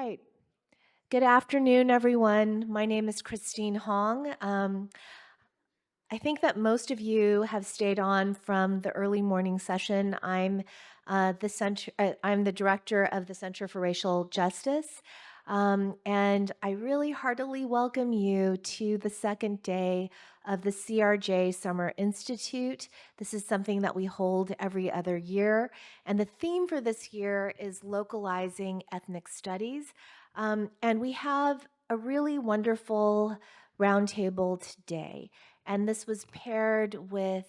right. Good afternoon, everyone. My name is Christine Hong. I think that most of you have stayed on from the early morning session. I'm the director of the Center for Racial Justice, and I really heartily welcome you to the second day of the CRJ Summer Institute. This is something that we hold every other year, and the theme for this year is localizing ethnic studies. And we have a really wonderful roundtable today. And this was paired with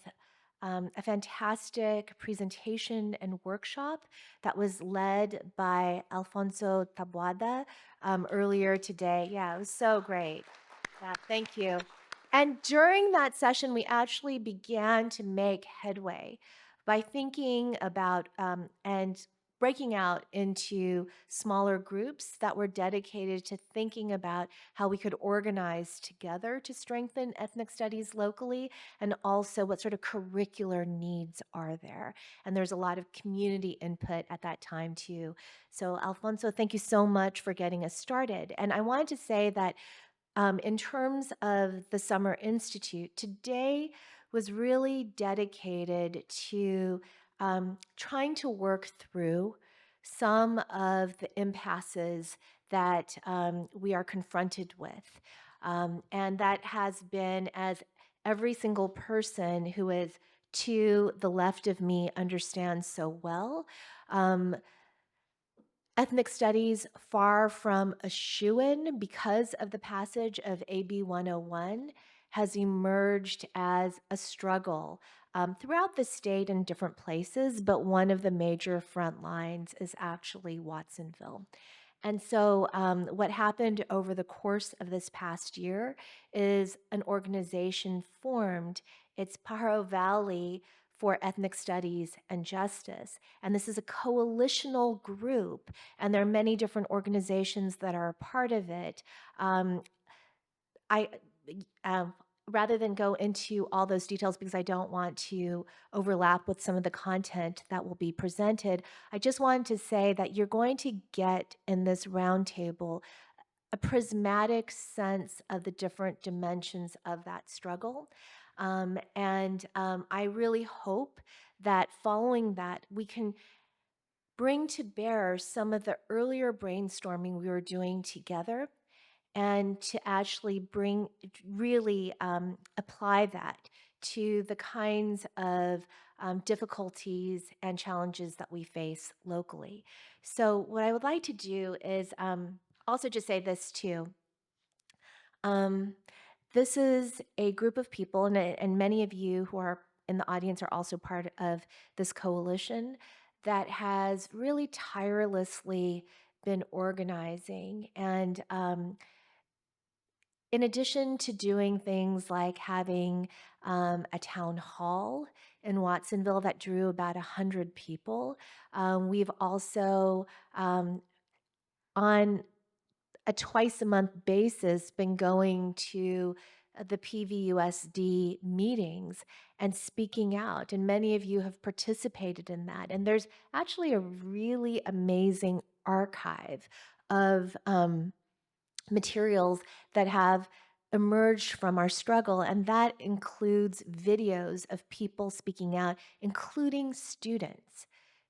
a fantastic presentation and workshop that was led by Alfonso Taboada earlier today. Yeah, it was so great. Yeah, thank you. And during that session, we actually began to make headway by thinking about and breaking out into smaller groups that were dedicated to thinking about how we could organize together to strengthen ethnic studies locally, and also what sort of curricular needs are there. And there's a lot of community input at that time too. So Alfonso, thank you so much for getting us started. And I wanted to say that in terms of the Summer Institute, today was really dedicated to trying to work through some of the impasses that we are confronted with. And that has been, as every single person who is to the left of me understands so well, ethnic studies, far from a shoo-in because of the passage of AB 101, has emerged as a struggle throughout the state in different places, but one of the major front lines is actually Watsonville. And so what happened over the course of this past year is an organization formed. It's Pajaro Valley for Ethnic Studies and Justice. And this is a coalitional group, and there are many different organizations that are a part of it. I rather than go into all those details because I don't want to overlap with some of the content that will be presented, I just wanted to say that you're going to get in this roundtable a prismatic sense of the different dimensions of that struggle. I really hope that following that, we can bring to bear some of the earlier brainstorming we were doing together and to actually really apply that to the kinds of difficulties and challenges that we face locally. So what I would like to do is also just say this too. This is a group of people, and many of you who are in the audience are also part of this coalition that has really tirelessly been organizing. And in addition to doing things like having a town hall in Watsonville that drew about 100 people, we've also on a twice-a-month basis been going to the PVUSD meetings and speaking out. And many of you have participated in that. And there's actually a really amazing archive of materials that have emerged from our struggle, and that includes videos of people speaking out, including students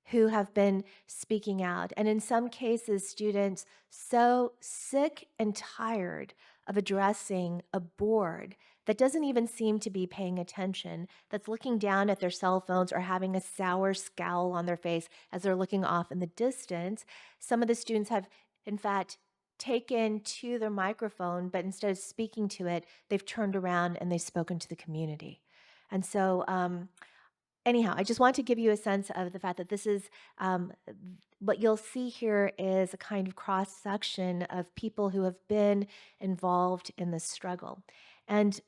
who have been speaking out. And in some cases, students so sick and tired of addressing a board that doesn't even seem to be paying attention, that's looking down at their cell phones or having a sour scowl on their face as they're looking off in the distance. Some of the students have, in fact, taken to their microphone, but instead of speaking to it, they've turned around and they've spoken to the community. And so anyhow, I just want to give you a sense of the fact that this is, what you'll see here is a kind of cross-section of people who have been involved in this struggle. And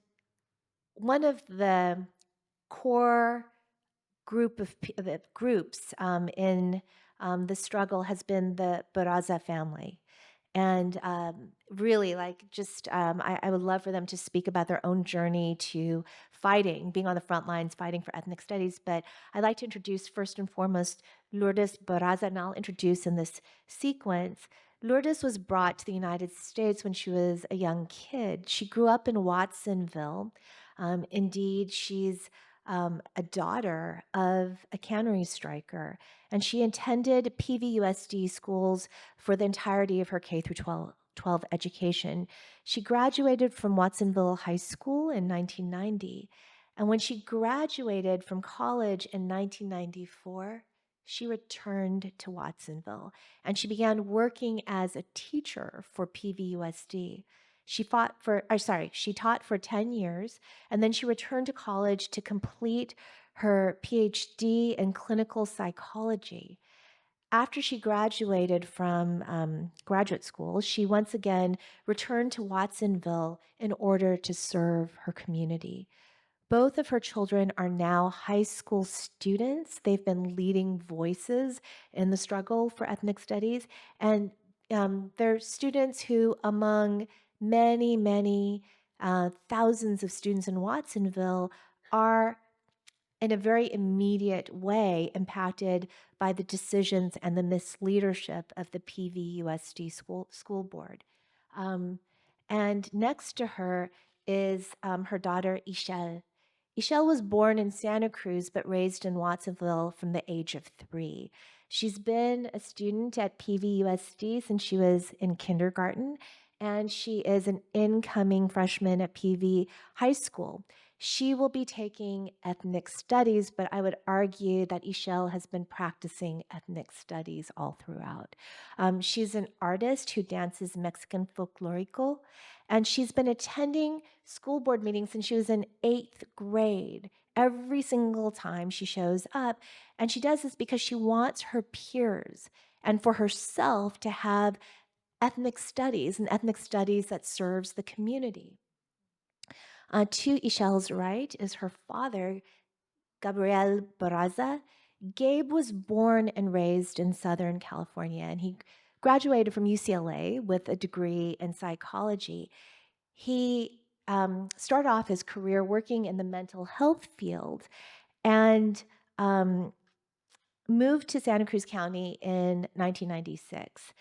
one of the core groups in the struggle has been the Barraza family. And really, I would love for them to speak about their own journey to fighting, being on the front lines, fighting for ethnic studies. But I'd like to introduce first and foremost Lourdes Barraza, and I'll introduce in this sequence Lourdes was brought to the United States when she was a young kid. She grew up in Watsonville. Indeed, she's a daughter of a cannery striker, and she attended PVUSD schools for the entirety of her K through 12 education. She graduated from Watsonville High School in 1990, and when she graduated from college in 1994, she returned to Watsonville and she began working as a teacher for PVUSD. She taught for 10 years, and then she returned to college to complete her PhD in clinical psychology. After she graduated from graduate school, she once again returned to Watsonville in order to serve her community. Both of her children are now high school students. They've been leading voices in the struggle for ethnic studies. And they're students who, among many, many thousands of students in Watsonville, are in a very immediate way impacted by the decisions and the misleadership of the PVUSD school board. And next to her is her daughter, Ixel. Ixel was born in Santa Cruz but raised in Watsonville from the age of 3. She's been a student at PVUSD since she was in kindergarten, and she is an incoming freshman at PV High School. She will be taking ethnic studies, but I would argue that Ixel has been practicing ethnic studies all throughout. She's an artist who dances Mexican folklorico, and she's been attending school board meetings since she was in 8th grade. Every single time she shows up, and she does this because she wants her peers and for herself to have ethnic studies and ethnic studies that serves the community. To Ixel's right is her father, Gabriel Barraza. Gabe was born and raised in Southern California, and he graduated from UCLA with a degree in psychology. He started off his career working in the mental health field and moved to Santa Cruz County in 1996.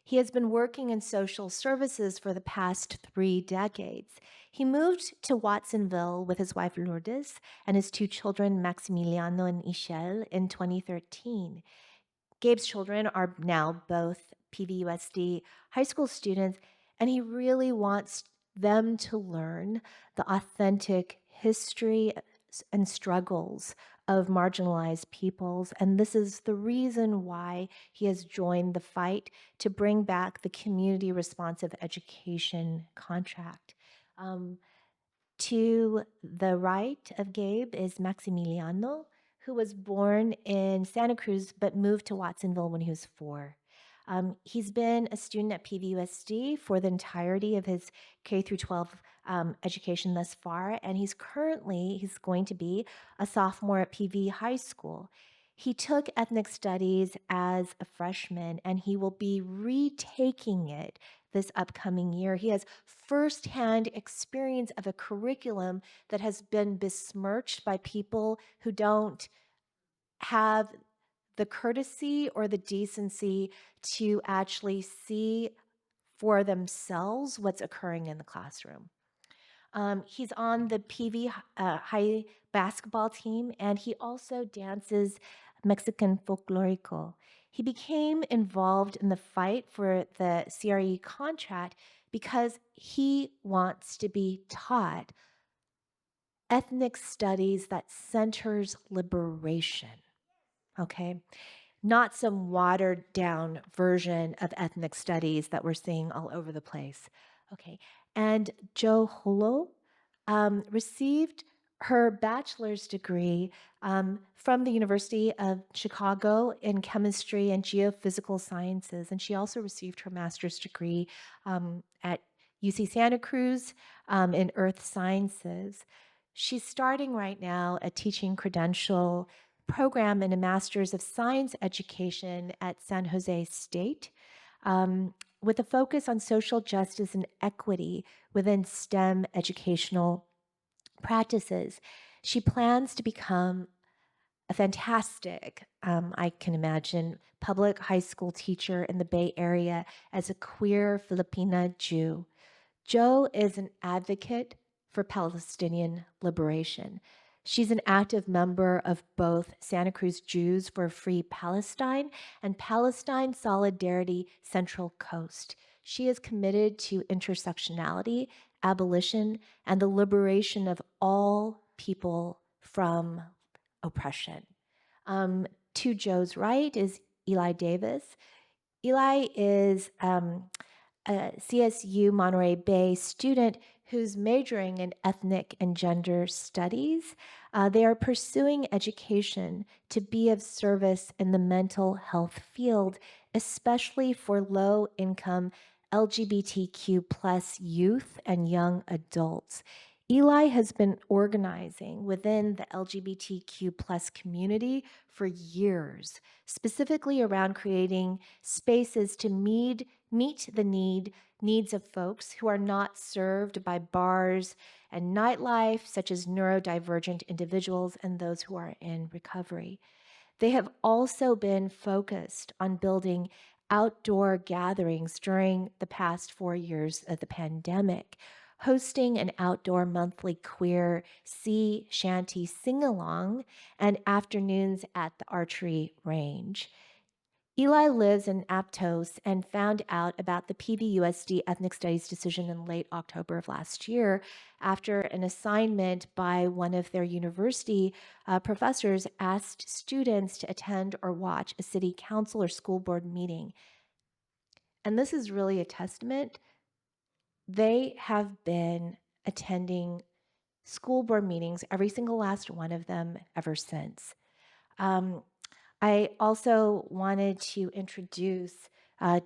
He has been working in social services for the past 3 decades. He moved to Watsonville with his wife Lourdes and his 2 children, Maximiliano and Ixel, in 2013. Gabe's children are now both PVUSD high school students, and he really wants them to learn the authentic history and struggles of marginalized peoples. And this is the reason why he has joined the fight to bring back the community responsive education contract. To the right of Gabe is Maximiliano, who was born in Santa Cruz but moved to Watsonville when he was 4. He's been a student at PVUSD for the entirety of his K through 12 education thus far, and he's going to be a sophomore at PV High School. He took ethnic studies as a freshman, and he will be retaking it this upcoming year. He has firsthand experience of a curriculum that has been besmirched by people who don't have the courtesy or the decency to actually see for themselves what's occurring in the classroom. He's on the PV high basketball team, and he also dances Mexican folklorico. He became involved in the fight for the CRE contract because he wants to be taught ethnic studies that centers liberation, okay? Not some watered down version of ethnic studies that we're seeing all over the place. Okay, and Holo received her bachelor's degree from the University of Chicago in chemistry and geophysical sciences, and she also received her master's degree at UC Santa Cruz in earth sciences. She's starting right now a teaching credential program in a Master's of Science Education at San Jose State with a focus on social justice and equity within STEM educational practices. She plans to become a fantastic, I can imagine, public high school teacher in the Bay Area as a queer Filipina Jew. Jo is an advocate for Palestinian liberation. She's an active member of both Santa Cruz Jews for a Free Palestine and Palestine Solidarity Central Coast. She is committed to intersectionality, abolition, and the liberation of all people from oppression. To Jo's right is Eli Davis. Eli is a CSU Monterey Bay student who's majoring in ethnic and gender studies. They are pursuing education to be of service in the mental health field, especially for low-income LGBTQ plus youth and young adults. Eli has been organizing within the LGBTQ plus community for years, specifically around creating spaces to meet the needs of folks who are not served by bars and nightlife, such as neurodivergent individuals and those who are in recovery. They have also been focused on building outdoor gatherings during the past 4 years of the pandemic, hosting an outdoor monthly queer sea shanty sing-along and afternoons at the archery range. Eli lives in Aptos and found out about the PVUSD ethnic studies decision in late October of last year after an assignment by one of their university professors asked students to attend or watch a city council or school board meeting. And this is really a testament. They have been attending school board meetings, every single last one of them, ever since. I also wanted to introduce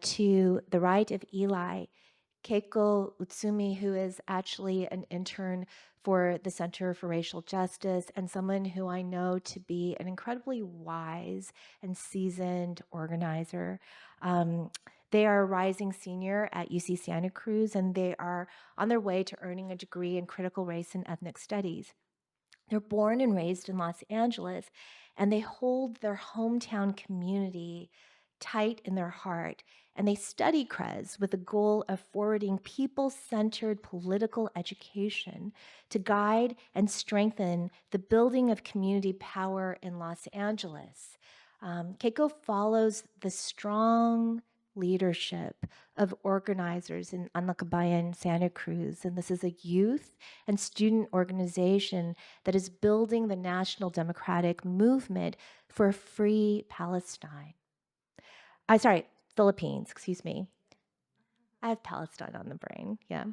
to the right of Eli, Keiko Utsumi, who is actually an intern for the Center for Racial Justice and someone who I know to be an incredibly wise and seasoned organizer. They are a rising senior at UC Santa Cruz, and they are on their way to earning a degree in critical race and ethnic studies. They're born and raised in Los Angeles, and they hold their hometown community tight in their heart. And they study CRES with the goal of forwarding people-centered political education to guide and strengthen the building of community power in Los Angeles. Keiko follows the strong leadership of organizers in Anlacabayan, Santa Cruz, and this is a youth and student organization that is building the national democratic movement for a free Palestine. Philippines, excuse me. I have Palestine on the brain, yeah.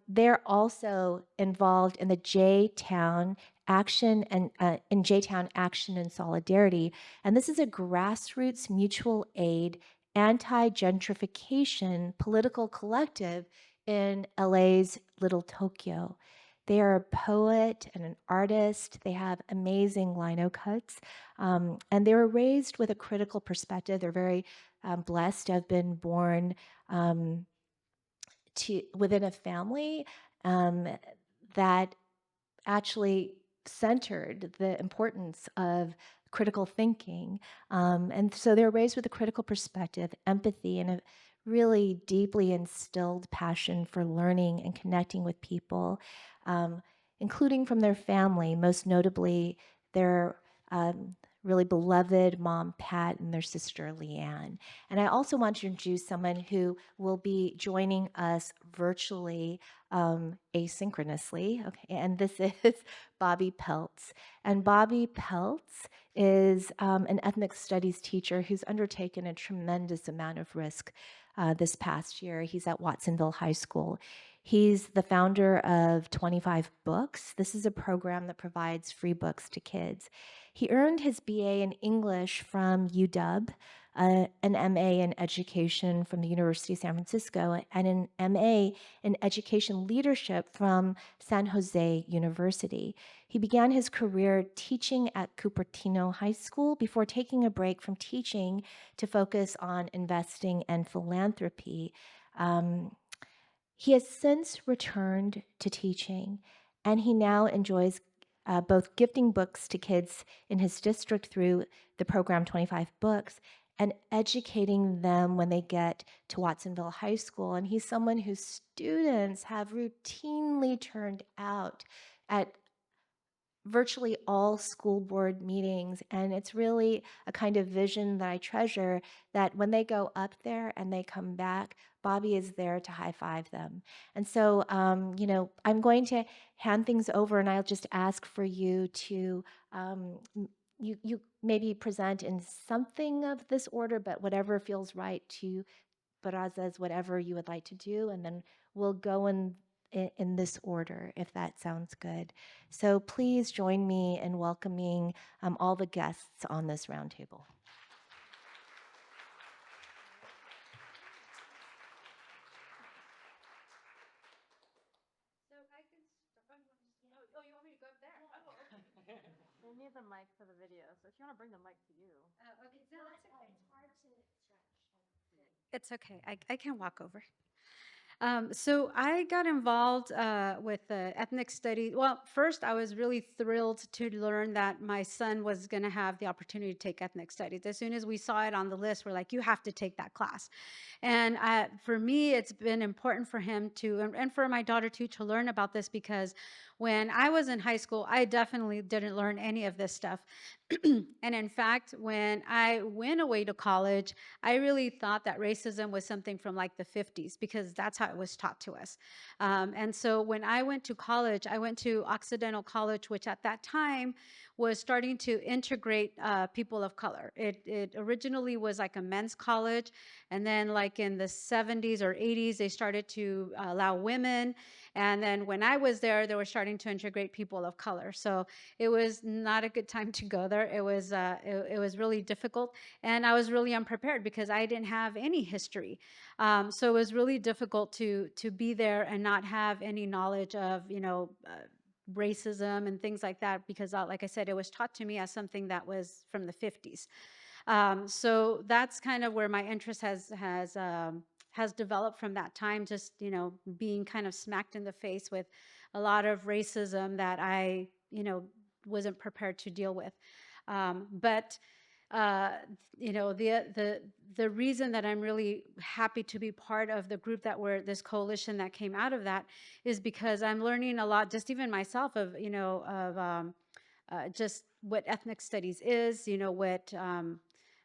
They're also involved in the J-Town Action and in J-Town Action and Solidarity, and this is a grassroots mutual aid anti-gentrification political collective in LA's Little Tokyo. They are a poet and an artist. They have amazing lino cuts, and they were raised with a critical perspective. They're very blessed to have been born within a family that actually centered the importance of critical thinking. And so they're raised with a critical perspective, empathy, and a really deeply instilled passion for learning and connecting with people, including from their family, most notably their really beloved mom, Pat, and their sister, Leanne. And I also want to introduce someone who will be joining us virtually, asynchronously, okay, and this is Bobby Pelz. And Bobby Pelz is an ethnic studies teacher who's undertaken a tremendous amount of risk this past year. He's at Watsonville High School. He's the founder of 25 Books. This is a program that provides free books to kids. He earned his BA in English from UW, an MA in education from the University of San Francisco, and an MA in education leadership from San Jose University. He began his career teaching at Cupertino High School before taking a break from teaching to focus on investing and philanthropy. He has since returned to teaching, and he now enjoys both gifting books to kids in his district through the program 25 Books and educating them when they get to Watsonville High School. And he's someone whose students have routinely turned out at virtually all school board meetings. And it's really a kind of vision that I treasure, that when they go up there and they come back, Bobby is there to high five them. And so, I'm going to hand things over, and I'll just ask for you to, you maybe present in something of this order, but whatever feels right to Barrazas, whatever you would like to do, and then we'll go in this order, if that sounds good. So please join me in welcoming all the guests on this roundtable. So I can start. Oh, you want me to go up there? Oh, okay. We need the mic for the video, so if you want to bring the mic to you. Okay. No, that's okay. It's hard to stretch. It's okay. I can walk over. So I got involved with ethnic studies. Well, first I was really thrilled to learn that my son was going to have the opportunity to take ethnic studies. As soon as we saw it on the list, we're like, you have to take that class. And for me, it's been important for him to, and for my daughter too, to learn about this, because when I was in high school, I definitely didn't learn any of this stuff. And in fact, when I went away to college, I really thought that racism was something from like the 50s, because that's how it was taught to us. And so when I went to college, I went to Occidental College, which at that time was starting to integrate people of color. It originally was like a men's college, and then like in the 70s or 80s, they started to allow women. And then when I was there, they were starting to integrate people of color. So it was not a good time to go there. It was really difficult, and I was really unprepared because I didn't have any history. So it was really difficult to be there and not have any knowledge of racism and things like that, because like I said, it was taught to me as something that was from the 50s. So that's kind of where my interest has developed from that time, just being kind of smacked in the face with a lot of racism that I wasn't prepared to deal with. But the reason that I'm really happy to be part of the group that we're this coalition that came out of that is because I'm learning a lot, just even myself, of just what ethnic studies is,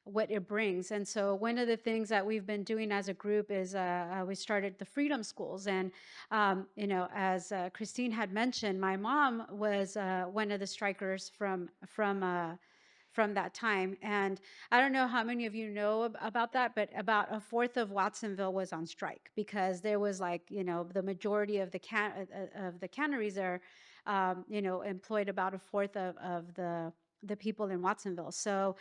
what it brings. And so one of the things that we've been doing as a group is we started the Freedom Schools. And, as Christine had mentioned, my mom was one of the strikers from that time. And I don't know how many of you know about that, but about a fourth of Watsonville was on strike, because there was the majority of the canneries there, employed about a fourth of the people in Watsonville. So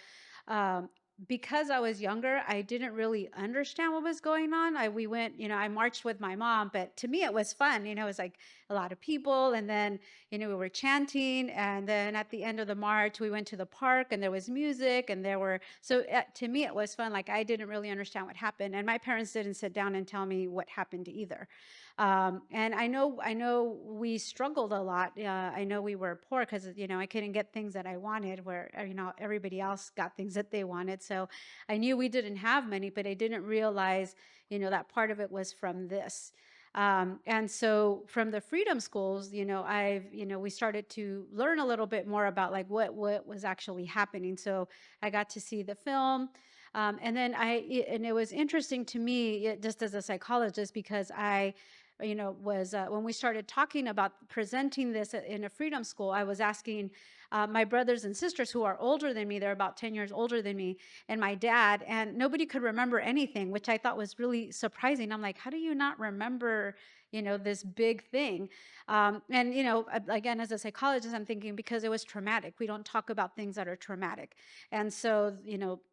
because I was younger, I didn't really understand what was going on. We went, I marched with my mom, but to me it was fun. It was like a lot of people, and then, we were chanting, and then at the end of the march, we went to the park, and there was music, and to me it was fun. Like, I didn't really understand what happened, and my parents didn't sit down and tell me what happened either. And I know we struggled a lot. I know we were poor because, I couldn't get things that I wanted, where, everybody else got things that they wanted. So I knew we didn't have money, but I didn't realize, that part of it was from this. And so from the Freedom Schools, we started to learn a little bit more about like what was actually happening. So I got to see the film. And then and it was interesting to me, just as a psychologist, because I was when we started talking about presenting this in a Freedom School, I was asking my brothers and sisters who are older than me, they're about 10 years older than me, and my dad, and nobody could remember anything, which I thought was really surprising. I'm like, how do you not remember, this big thing? And, again, as a psychologist, I'm thinking because it was traumatic. We don't talk about things that are traumatic. And so,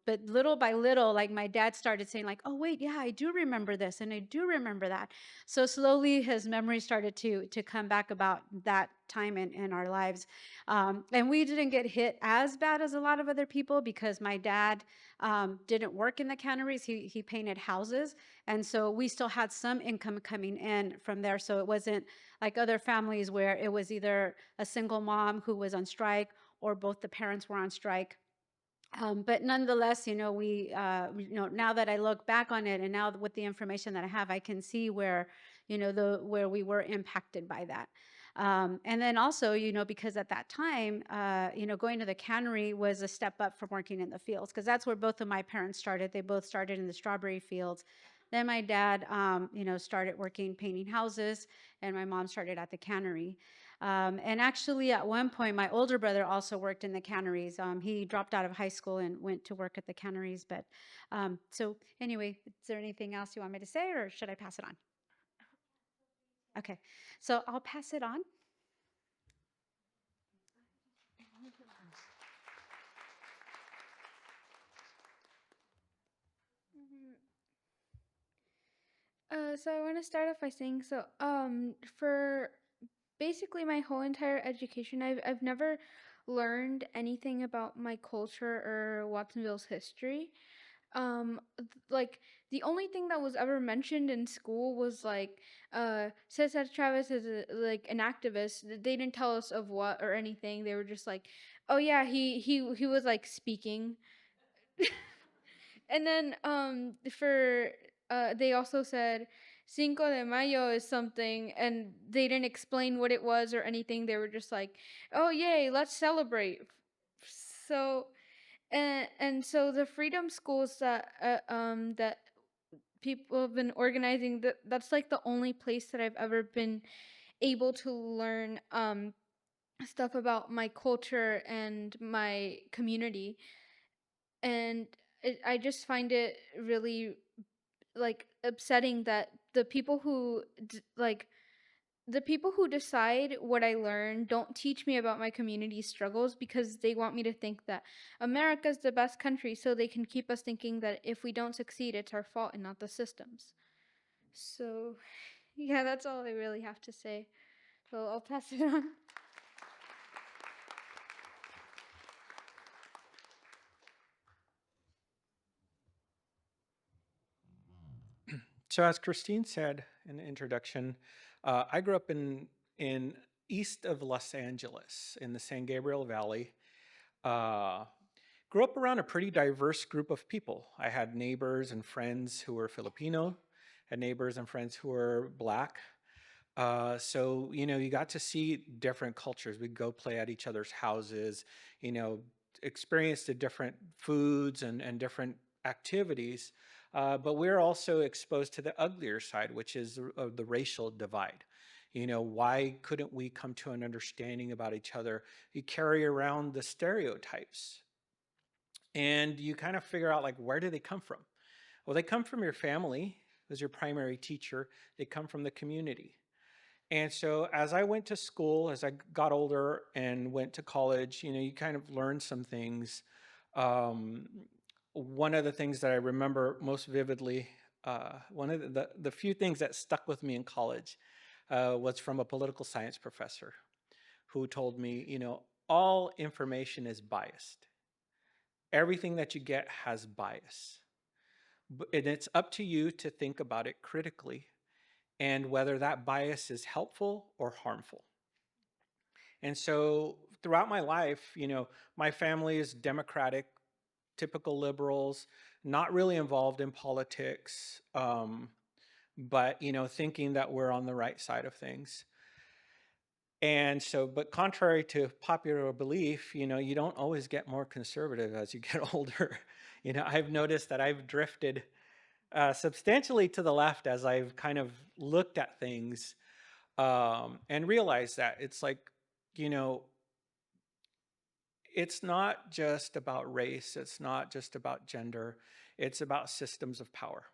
but little by little, like my dad started saying like, oh, wait, yeah, I do remember this, and I do remember that. So slowly his memory started to come back about that time in our lives. And we didn't get hit as bad as a lot of other people, because my dad didn't work in the canneries. He painted houses. And so we still had some income coming in from there. So it wasn't like other families where it was either a single mom who was on strike or both the parents were on strike. But nonetheless, now that I look back on it, and now with the information that I have, I can see where, where we were impacted by that. And then also, because at that time, going to the cannery was a step up from working in the fields, because that's where both of my parents started. They both started in the strawberry fields. Then my dad, started working painting houses, and my mom started at the cannery. And actually, at one point, my older brother also worked in the canneries. He dropped out of high school and went to work at the canneries. But so anyway, is there anything else you want me to say, or should I pass it on? Okay, so I'll pass it on. So I want to start off by saying, for basically my whole entire education, I've never learned anything about my culture or Watsonville's history. Like the only thing that was ever mentioned in school was like, Cesar Chavez is like an activist. They didn't tell us of what or anything. They were just like, oh yeah, he was like speaking. And then for they also said Cinco de Mayo is something, and they didn't explain what it was or anything. They were just like, "Oh yay, let's celebrate!" So and so the freedom schools that people have been organizing, that's like the only place that I've ever been able to learn stuff about my culture and my community. And I just find it really like upsetting that the people who decide what I learn don't teach me about my community struggles, because they want me to think that America's the best country, so they can keep us thinking that if we don't succeed, it's our fault and not the systems. So yeah, that's all I really have to say. So I'll pass it on. So as Christine said in the introduction, I grew up in east of Los Angeles in the San Gabriel Valley. Uh, Grew up around a pretty diverse group of people. I had neighbors and friends who were Filipino, had neighbors and friends who were Black. So you got to see different cultures. We'd go play at each other's houses, you know, experience the different foods and different activities. But we're also exposed to the uglier side, which is the racial divide. Why couldn't we come to an understanding about each other? You carry around the stereotypes, and you kind of figure out, like, where do they come from? Well, they come from your family as your primary teacher. They come from the community. And so as I went to school, as I got older and went to college, you kind of learn some things. Um, One of the things that I remember most vividly, one of the few things that stuck with me in college, was from a political science professor who told me, all information is biased. Everything that you get has bias. And it's up to you to think about it critically and whether that bias is helpful or harmful. And so throughout my life, my family is Democratic, typical liberals, not really involved in politics, but thinking that we're on the right side of things. And so, but contrary to popular belief, you don't always get more conservative as you get older. I've noticed that I've drifted substantially to the left as I've kind of looked at things, and realized that it's like, it's not just about race, it's not just about gender, it's about systems of power.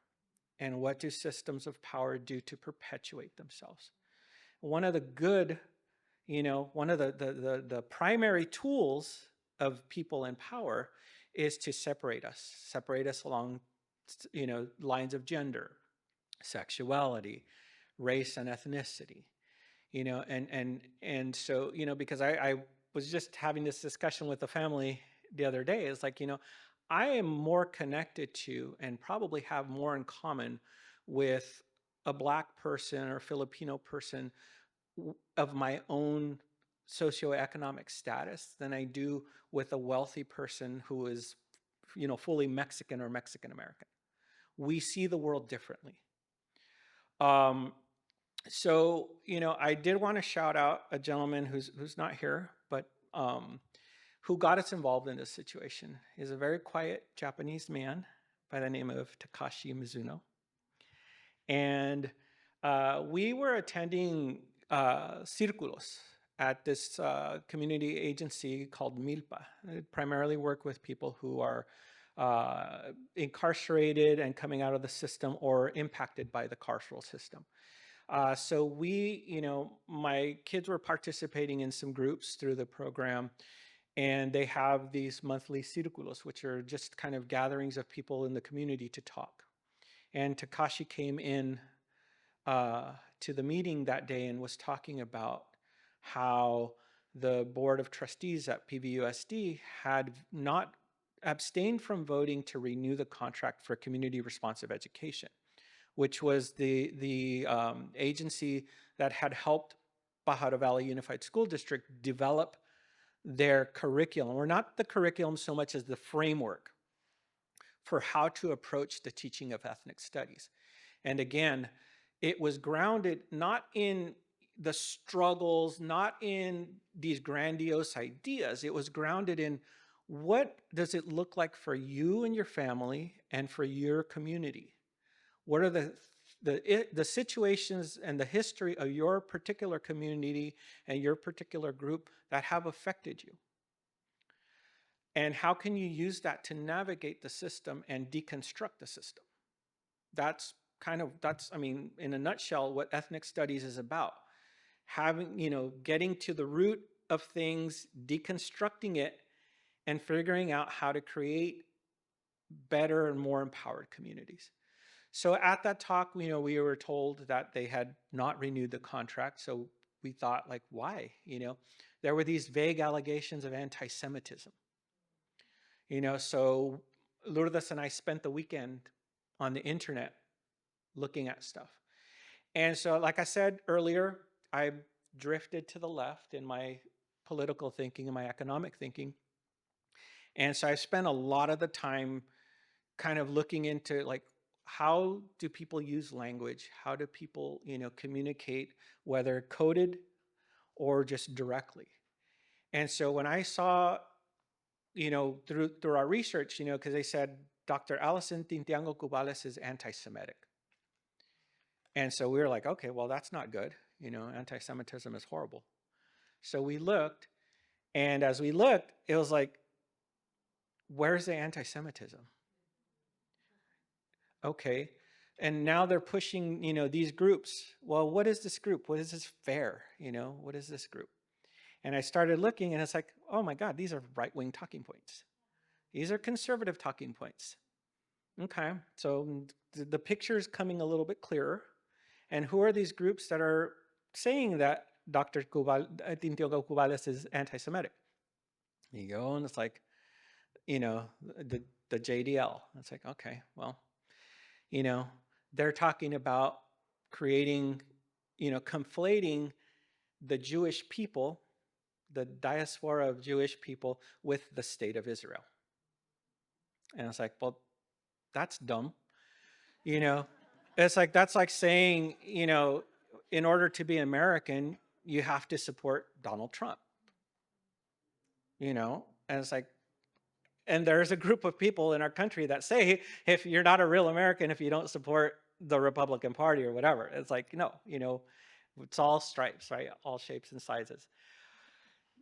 And what do systems of power do to perpetuate themselves? One of the good, one of the primary tools of people in power is to separate us along, lines of gender, sexuality, race, and ethnicity. And so, because I was just having this discussion with the family the other day. It's like, I am more connected to and probably have more in common with a Black person or Filipino person of my own socioeconomic status than I do with a wealthy person who is, fully Mexican or Mexican American. We see the world differently. Um, so, I did want to shout out a gentleman who's not here, but who got us involved in this situation. He's a very quiet Japanese man by the name of Takashi Mizuno. And we were attending círculos at this community agency called Milpa. It primarily work with people who are incarcerated and coming out of the system or impacted by the carceral system. So we, my kids were participating in some groups through the program, and they have these monthly círculos, which are just kind of gatherings of people in the community to talk. And Takashi came in to the meeting that day and was talking about how the board of trustees at PVUSD had not abstained from voting to renew the contract for community responsive education, which was the agency that had helped Pajaro Valley Unified School District develop their curriculum, or not the curriculum so much as the framework for how to approach the teaching of ethnic studies. And again, it was grounded not in the struggles, not in these grandiose ideas. It was grounded in what does it look like for you and your family and for your community? What are the situations and the history of your particular community and your particular group that have affected you? And how can you use that to navigate the system and deconstruct the system? That's, I mean, in a nutshell, what ethnic studies is about. Getting to the root of things, deconstructing it, and figuring out how to create better and more empowered communities. So at that talk, we were told that they had not renewed the contract. So we thought, like, why? There were these vague allegations of anti-Semitism. So Lourdes and I spent the weekend on the internet looking at stuff. And so, like I said earlier, I drifted to the left in my political thinking and my economic thinking. And so I spent a lot of the time kind of looking into, like, how do people use language? How do people, communicate, whether coded or just directly? And so when I saw, through our research, because they said Dr. Alison Tintiango Cubales is anti-Semitic. And so we were like, okay, well, that's not good. Anti-Semitism is horrible. So we looked, and as we looked, it was like, where's the anti-Semitism? Okay. And now they're pushing, these groups. Well, what is this group? What is this fair? What is this group? And I started looking, and it's like, oh my God, these are right-wing talking points. These are conservative talking points. Okay, so the picture is coming a little bit clearer. And who are these groups that are saying that Dr. Tintiango Cubales is anti-Semitic? You go, and it's like, the JDL. It's like, okay, well, they're talking about creating, conflating the Jewish people, the diaspora of Jewish people, with the state of Israel. And it's like, well, that's dumb. It's like, that's like saying, in order to be American, you have to support Donald Trump. And it's like, and there's a group of people in our country that say, if you're not a real American, if you don't support the Republican Party or whatever, it's like, no, it's all stripes, right? All shapes and sizes.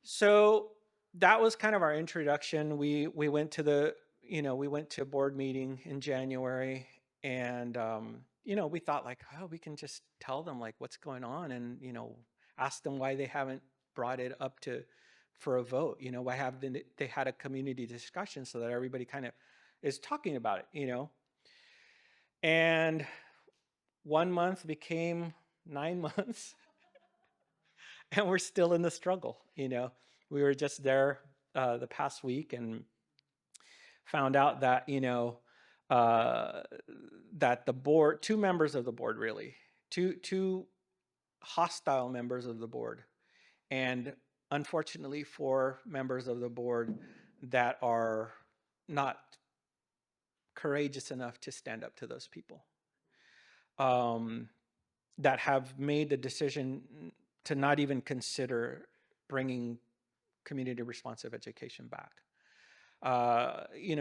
So that was kind of our introduction. We went to we went to a board meeting in January, and we thought, like, oh, we can just tell them, like, what's going on, and ask them why they haven't brought it up for a vote. Why haven't they had a community discussion so that everybody kind of is talking about it. And 1 month became 9 months, and we're still in the struggle. We were just there the past week and found out that that the board, two members of the board really, two hostile members of the board, and unfortunately 4 members of the board that are not courageous enough to stand up to those people, that have made the decision to not even consider bringing community responsive education back.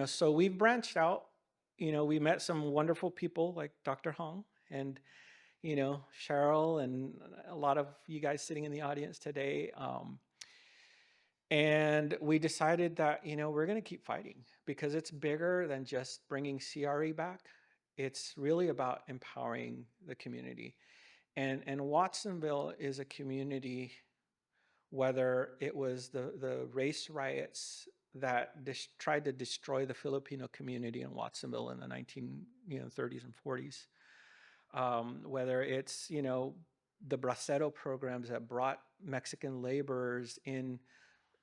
So we've branched out. We met some wonderful people like Dr. Hong and, Cheryl and a lot of you guys sitting in the audience today. And we decided that, we're going to keep fighting because it's bigger than just bringing CRE back. It's really about empowering the community. And Watsonville is a community, whether it was the race riots that tried to destroy the Filipino community in Watsonville in the 1930s and 40s, whether it's, the bracero programs that brought Mexican laborers in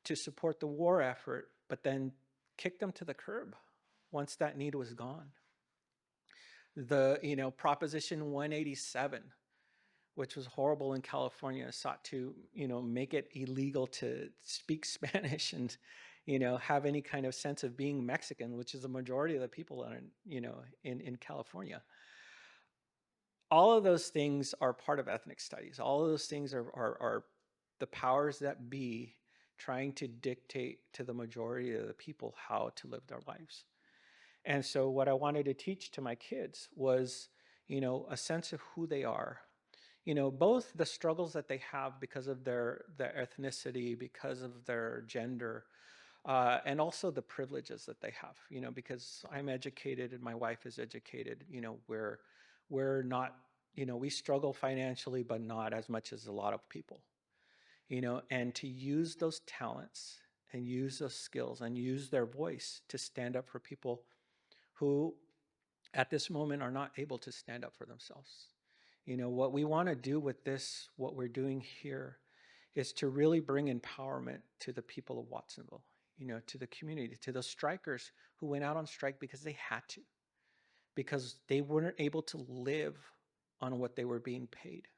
to support the war effort, but then kicked them to the curb once that need was gone. The, Proposition 187, which was horrible in California, sought to, make it illegal to speak Spanish and, have any kind of sense of being Mexican, which is the majority of the people in California. All of those things are part of ethnic studies. All of those things are the powers that be trying to dictate to the majority of the people how to live their lives. And so what I wanted to teach to my kids was, a sense of who they are. Both the struggles that they have because of their ethnicity, because of their gender, and also the privileges that they have, because I'm educated and my wife is educated, we're not, we struggle financially, but not as much as a lot of people, and to use those talents and use those skills and use their voice to stand up for people who at this moment are not able to stand up for themselves. What we want to do with this, what we're doing here, is to really bring empowerment to the people of Watsonville, to the community, to those strikers who went out on strike because they had to, because they weren't able to live on what they were being paid.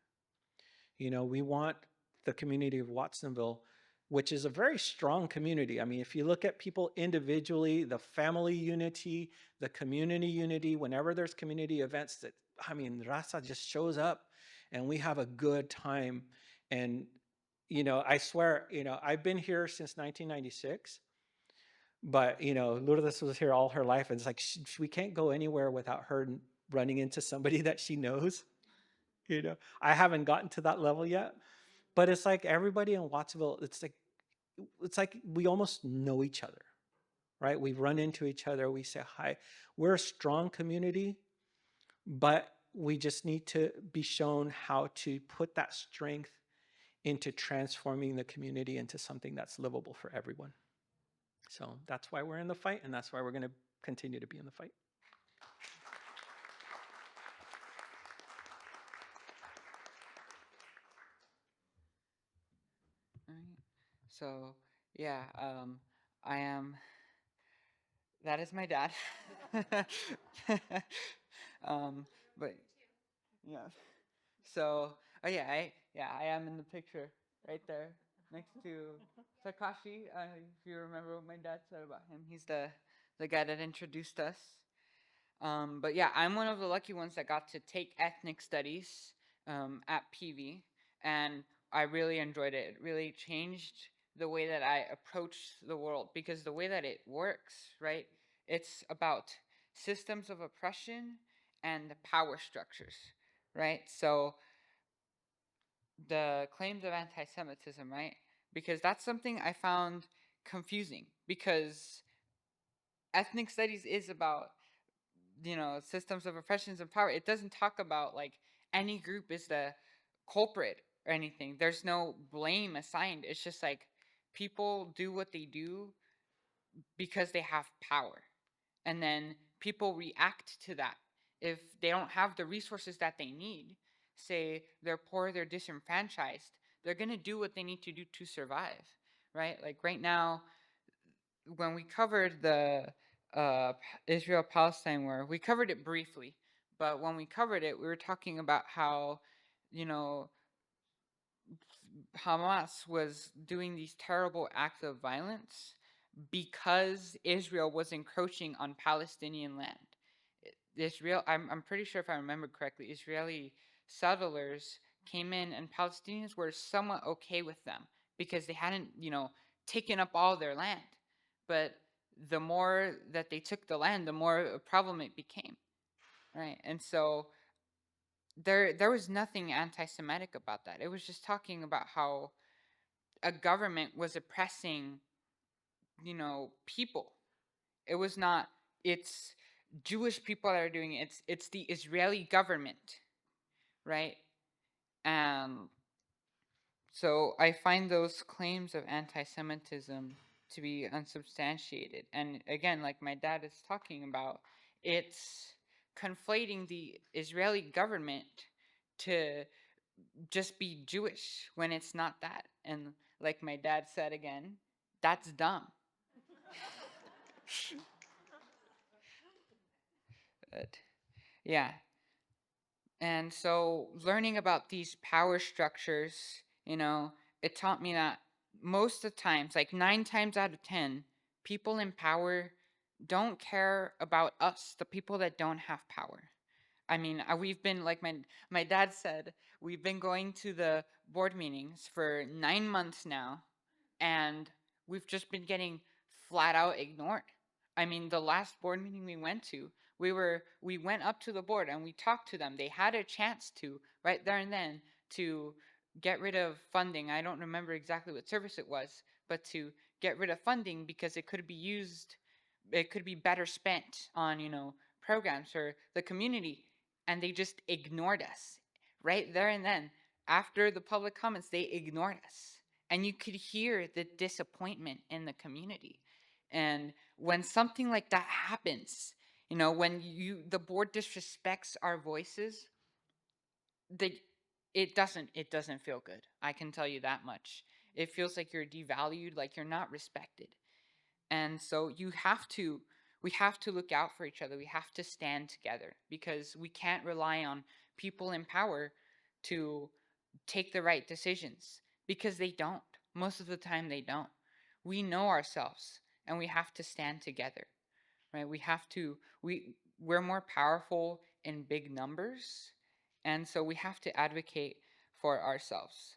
We want the community of Watsonville, which is a very strong community. I mean, if you look at people individually, the family unity, the community unity, whenever there's community events Raza just shows up and we have a good time. And, I swear, I've been here since 1996, but, Lourdes was here all her life. And it's like, we can't go anywhere without her running into somebody that she knows. I haven't gotten to that level yet, but it's like everybody in Watsonville, it's like we almost know each other, right? We run into each other. We say hi. We're a strong community, but we just need to be shown how to put that strength into transforming the community into something that's livable for everyone. So that's why we're in the fight, and that's why we're going to continue to be in the fight. All right. So, yeah, I am. That is my dad. But yeah. So, I am in the picture right there next to Takashi. If you remember what my dad said about him, he's the guy that introduced us. But yeah, I'm one of the lucky ones that got to take ethnic studies at PV, and I really enjoyed it. It really changed the way that I approach the world, because the way that it works, right? It's about systems of oppression and power structures, right? So the claims of anti-Semitism, right? Because that's something I found confusing, because ethnic studies is about, systems of oppressions and power. It doesn't talk about like any group is the culprit or anything. There's no blame assigned. It's just like people do what they do because they have power. And then people react to that. If they don't have the resources that they need, say they're poor, they're disenfranchised, they're going to do what they need to do to survive, right? Like right now, when we covered the Israel-Palestine war. We covered it briefly, but when we covered it, we were talking about how, you know, Hamas was doing these terrible acts of violence because Israel was encroaching on Palestinian land. I'm pretty sure if I remember correctly, Israeli settlers came in and Palestinians were somewhat okay with them because they hadn't, taken up all their land. But the more that they took the land, the more a problem it became, right? And so there was nothing anti-Semitic about that. It was just talking about how a government was oppressing, people. It was not. It's Jewish people that are doing it. It's the Israeli government, right? And so I find those claims of anti-Semitism to be unsubstantiated. And again, like my dad is talking about, it's conflating the Israeli government to just be Jewish when it's not that. And like my dad said again, that's dumb. But yeah. And so learning about these power structures, it taught me that most of the times, like 9 times out of 10, people in power don't care about us, the people that don't have power. I mean, we've been, like my dad said, we've been going to the board meetings for 9 months now, and we've just been getting flat out ignored. I mean, the last board meeting we went to, we went up to the board and we talked to them. They had a chance to, right there and then, to get rid of funding. I don't remember exactly what service it was, but to get rid of funding because it could be better spent on, programs for the community. And they just ignored us right there and then. After the public comments, they ignored us. And you could hear the disappointment in the community. And when something like that happens, when the board disrespects our voices, it doesn't feel good. I can tell you that much. It feels like you're devalued, like you're not respected. And so we have to look out for each other. We have to stand together because we can't rely on people in power to take the right decisions because they don't. Most of the time they don't. We know ourselves and we have to stand together. Right? We're more powerful in big numbers, and so we have to advocate for ourselves.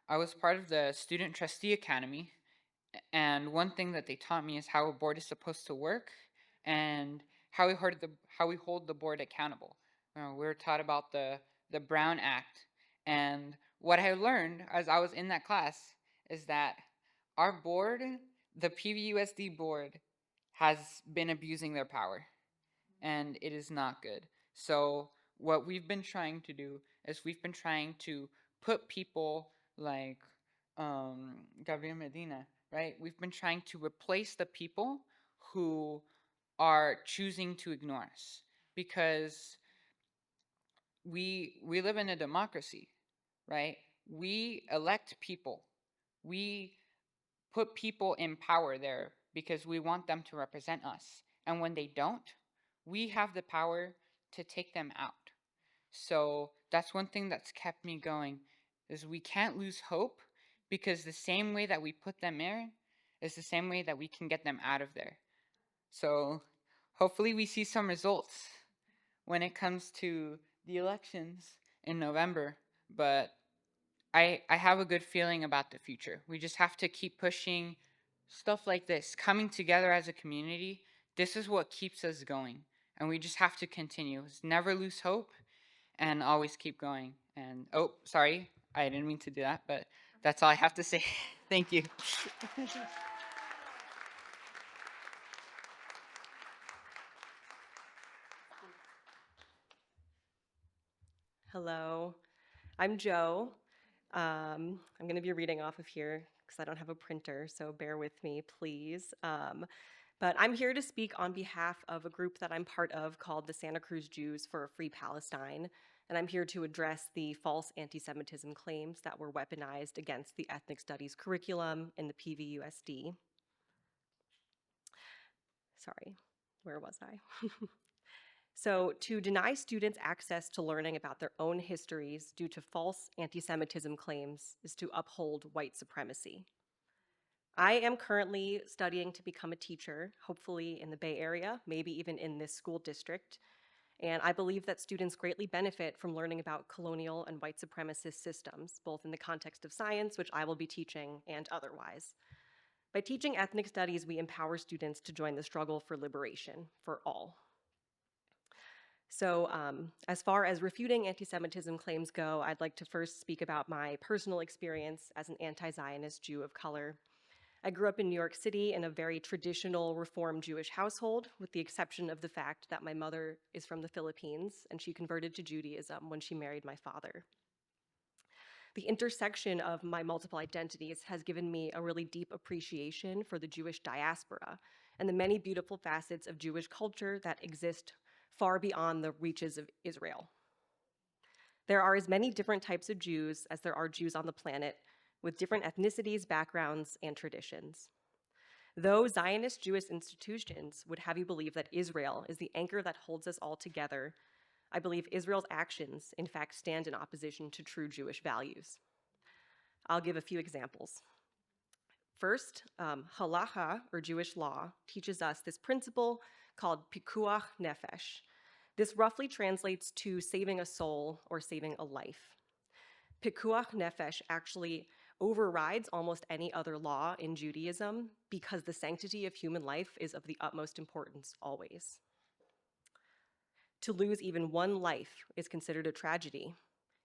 I was part of the Student Trustee Academy, and one thing that they taught me is how a board is supposed to work and how we hold the board accountable. We were taught about the Brown Act, and what I learned as I was in that class is that our board, the PVUSD board, has been abusing their power, and it is not good. So what we've been trying to do is we've been trying to put people like Gabriel Medina, right? We've been trying to replace the people who are choosing to ignore us because we live in a democracy, right? We elect people. We put people in power there because we want them to represent us. And when they don't, we have the power to take them out. So that's one thing that's kept me going is we can't lose hope because the same way that we put them there is the same way that we can get them out of there. So hopefully we see some results when it comes to the elections in November, but I have a good feeling about the future. We just have to keep pushing stuff like this, coming together as a community. This is what keeps us going, and we just have to continue. Never lose hope and always keep going. And oh, sorry, I didn't mean to do that, but that's all I have to say. Thank you. Hello, I'm Joe. I'm going to be reading off of here because I don't have a printer, so bear with me, please. But I'm here to speak on behalf of a group that I'm part of called the Santa Cruz Jews for a Free Palestine, and I'm here to address the false anti-Semitism claims that were weaponized against the ethnic studies curriculum in the PVUSD. sorry, where was I? So, to deny students access to learning about their own histories due to false anti-Semitism claims is to uphold white supremacy. I am currently studying to become a teacher, hopefully in the Bay Area, maybe even in this school district. And I believe that students greatly benefit from learning about colonial and white supremacist systems, both in the context of science, which I will be teaching, and otherwise. By teaching ethnic studies, we empower students to join the struggle for liberation for all. So as far as refuting anti-Semitism claims go, I'd like to first speak about my personal experience as an anti-Zionist Jew of color. I grew up in New York City in a very traditional Reform Jewish household, with the exception of the fact that my mother is from the Philippines and she converted to Judaism when she married my father. The intersection of my multiple identities has given me a really deep appreciation for the Jewish diaspora and the many beautiful facets of Jewish culture that exist far beyond the reaches of Israel. There are as many different types of Jews as there are Jews on the planet, with different ethnicities, backgrounds, and traditions. Though Zionist Jewish institutions would have you believe that Israel is the anchor that holds us all together, I believe Israel's actions, in fact, stand in opposition to true Jewish values. I'll give a few examples. First, halacha, or Jewish law, teaches us this principle called pikuach nefesh. This roughly translates to saving a soul or saving a life. Pikuach nefesh actually overrides almost any other law in Judaism because the sanctity of human life is of the utmost importance always. To lose even one life is considered a tragedy,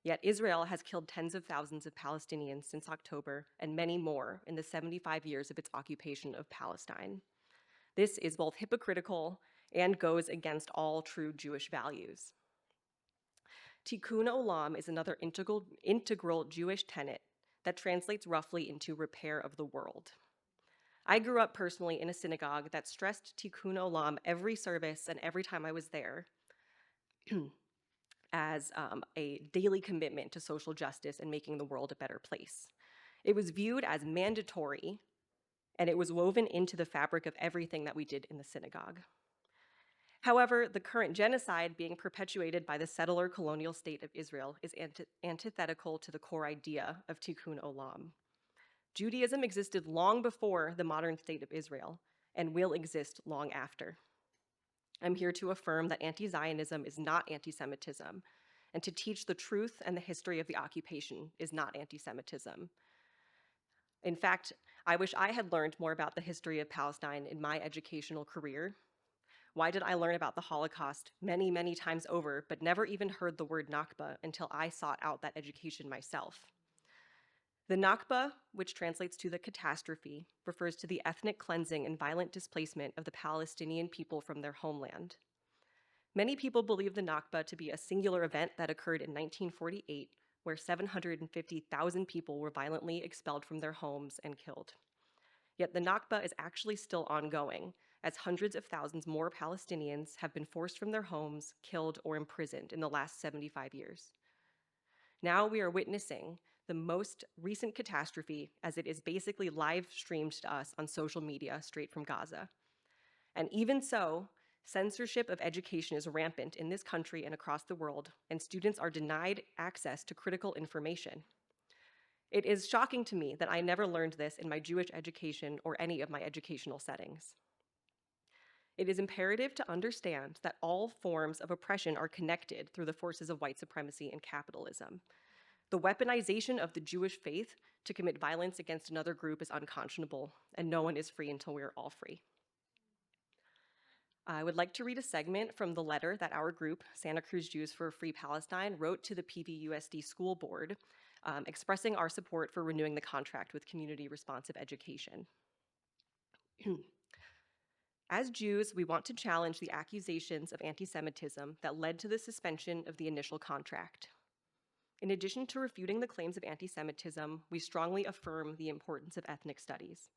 yet Israel has killed tens of thousands of Palestinians since October and many more in the 75 years of its occupation of Palestine. This is both hypocritical and goes against all true Jewish values. Tikkun olam is another integral Jewish tenet that translates roughly into repair of the world. I grew up personally in a synagogue that stressed Tikkun olam every service and every time I was there as a daily commitment to social justice and making the world a better place. It was viewed as mandatory, and it was woven into the fabric of everything that we did in the synagogue. However, the current genocide being perpetuated by the settler colonial state of Israel is antithetical to the core idea of Tikkun olam. Judaism existed long before the modern state of Israel and will exist long after. I'm here to affirm that anti-Zionism is not anti-Semitism, and to teach the truth and the history of the occupation is not anti-Semitism. In fact, I wish I had learned more about the history of Palestine in my educational career. Why did I learn about the Holocaust many, many times over, but never even heard the word Nakba until I sought out that education myself? The Nakba, which translates to the catastrophe, refers to the ethnic cleansing and violent displacement of the Palestinian people from their homeland. Many people believe the Nakba to be a singular event that occurred in 1948, where 750,000 people were violently expelled from their homes and killed. Yet the Nakba is actually still ongoing, as hundreds of thousands more Palestinians have been forced from their homes, killed, or imprisoned in the last 75 years. Now we are witnessing the most recent catastrophe, as it is basically live streamed to us on social media straight from Gaza. And even so, censorship of education is rampant in this country and across the world, and students are denied access to critical information. It is shocking to me that I never learned this in my Jewish education or any of my educational settings. It is imperative to understand that all forms of oppression are connected through the forces of white supremacy and capitalism. The weaponization of the Jewish faith to commit violence against another group is unconscionable, and no one is free until we are all free. I would like to read a segment from the letter that our group, Santa Cruz Jews for a Free Palestine, wrote to the PVUSD school board, expressing our support for renewing the contract with community responsive education. As Jews, we want to challenge the accusations of anti-Semitism that led to the suspension of the initial contract. In addition to refuting the claims of anti-Semitism, we strongly affirm the importance of ethnic studies.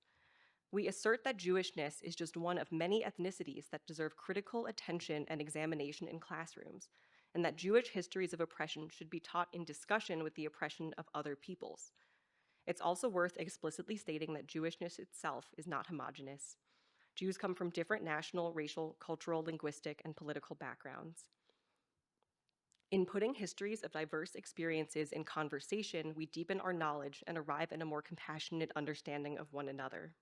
We assert that Jewishness is just one of many ethnicities that deserve critical attention and examination in classrooms, and that Jewish histories of oppression should be taught in discussion with the oppression of other peoples. It's also worth explicitly stating that Jewishness itself is not homogeneous. Jews come from different national, racial, cultural, linguistic, and political backgrounds. In putting histories of diverse experiences in conversation, we deepen our knowledge and arrive at a more compassionate understanding of one another.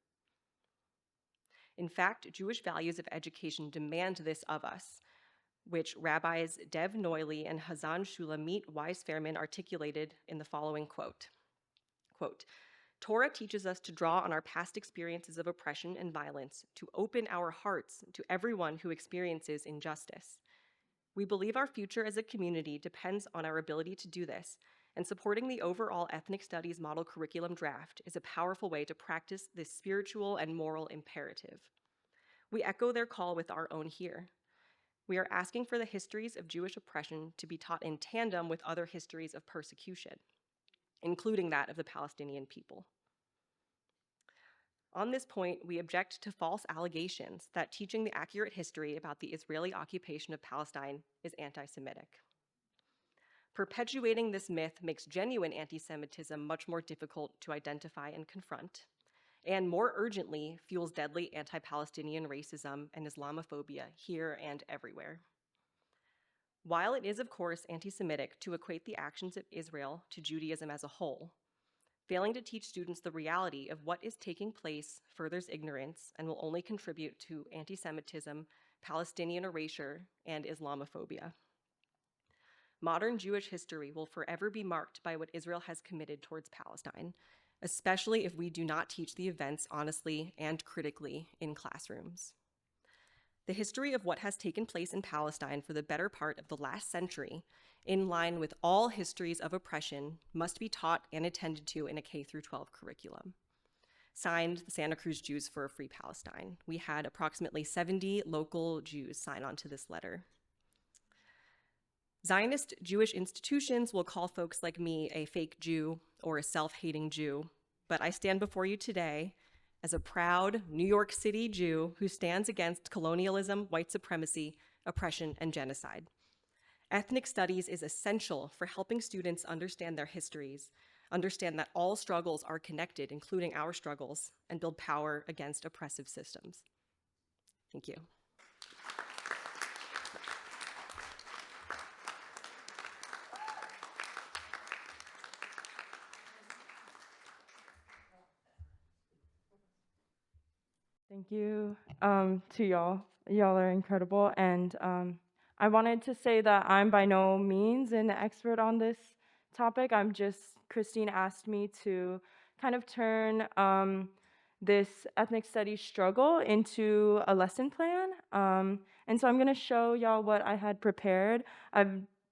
In fact, Jewish values of education demand this of us, which rabbis Dev Noily and Hazan Shulamit Weiss-Fairman articulated in the following quote. Quote, Torah teaches us to draw on our past experiences of oppression and violence to open our hearts to everyone who experiences injustice. We believe our future as a community depends on our ability to do this, and supporting the overall ethnic studies model curriculum draft is a powerful way to practice this spiritual and moral imperative. We echo their call with our own here. We are asking for the histories of Jewish oppression to be taught in tandem with other histories of persecution, including that of the Palestinian people. On this point, we object to false allegations that teaching the accurate history about the Israeli occupation of Palestine is anti-Semitic. Perpetuating this myth makes genuine anti-Semitism much more difficult to identify and confront, and more urgently, fuels deadly anti-Palestinian racism and Islamophobia here and everywhere. While it is, of course, anti-Semitic to equate the actions of Israel to Judaism as a whole, failing to teach students the reality of what is taking place furthers ignorance and will only contribute to anti-Semitism, Palestinian erasure, and Islamophobia. Modern Jewish history will forever be marked by what Israel has committed towards Palestine, especially if we do not teach the events honestly and critically in classrooms. The history of what has taken place in Palestine for the better part of the last century, in line with all histories of oppression, must be taught and attended to in a K-12 curriculum. Signed, the Santa Cruz Jews for a Free Palestine. We had approximately 70 local Jews sign on to this letter. Zionist Jewish institutions will call folks like me a fake Jew or a self-hating Jew, but I stand before you today as a proud New York City Jew who stands against colonialism, white supremacy, oppression, and genocide. Ethnic studies is essential for helping students understand their histories, understand that all struggles are connected, including our struggles, and build power against oppressive systems. Thank you. Thank you to y'all. Y'all are incredible. And I wanted to say that I'm by no means an expert on this topic. Christine asked me to kind of turn this ethnic studies struggle into a lesson plan. And so I'm going to show y'all what I had prepared. I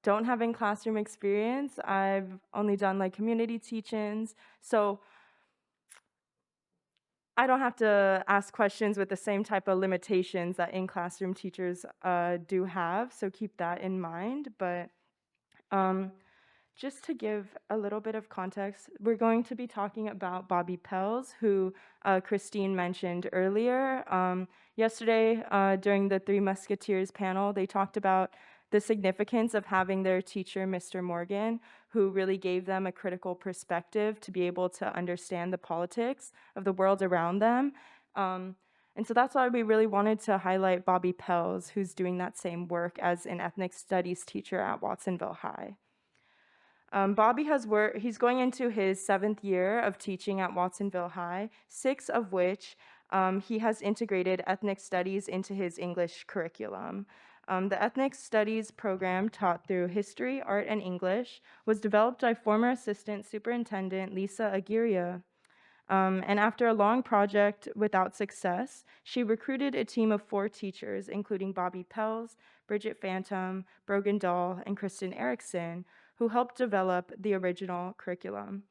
don't have in-classroom experience. I've only done like community teach-ins. So I don't have to ask questions with the same type of limitations that in-classroom teachers do have, so keep that in mind. But just to give a little bit of context, we're going to be talking about Bobby Pelz, who Christine mentioned earlier. Yesterday, during the Three Musketeers panel, they talked about the significance of having their teacher, Mr. Morgan, who really gave them a critical perspective to be able to understand the politics of the world around them. And so that's why we really wanted to highlight Bobby Pelz, who's doing that same work as an ethnic studies teacher at Watsonville High. Bobby he's going into his 7th year of teaching at Watsonville High, 6 of which he has integrated ethnic studies into his English curriculum. The Ethnic Studies program, taught through history, art, and English, was developed by former Assistant Superintendent Lisa Aguirre. And after a long project without success, she recruited a team of 4 teachers, including Bobby Pelz, Bridget Phantom, Brogan Dahl, and Kristen Erickson, who helped develop the original curriculum.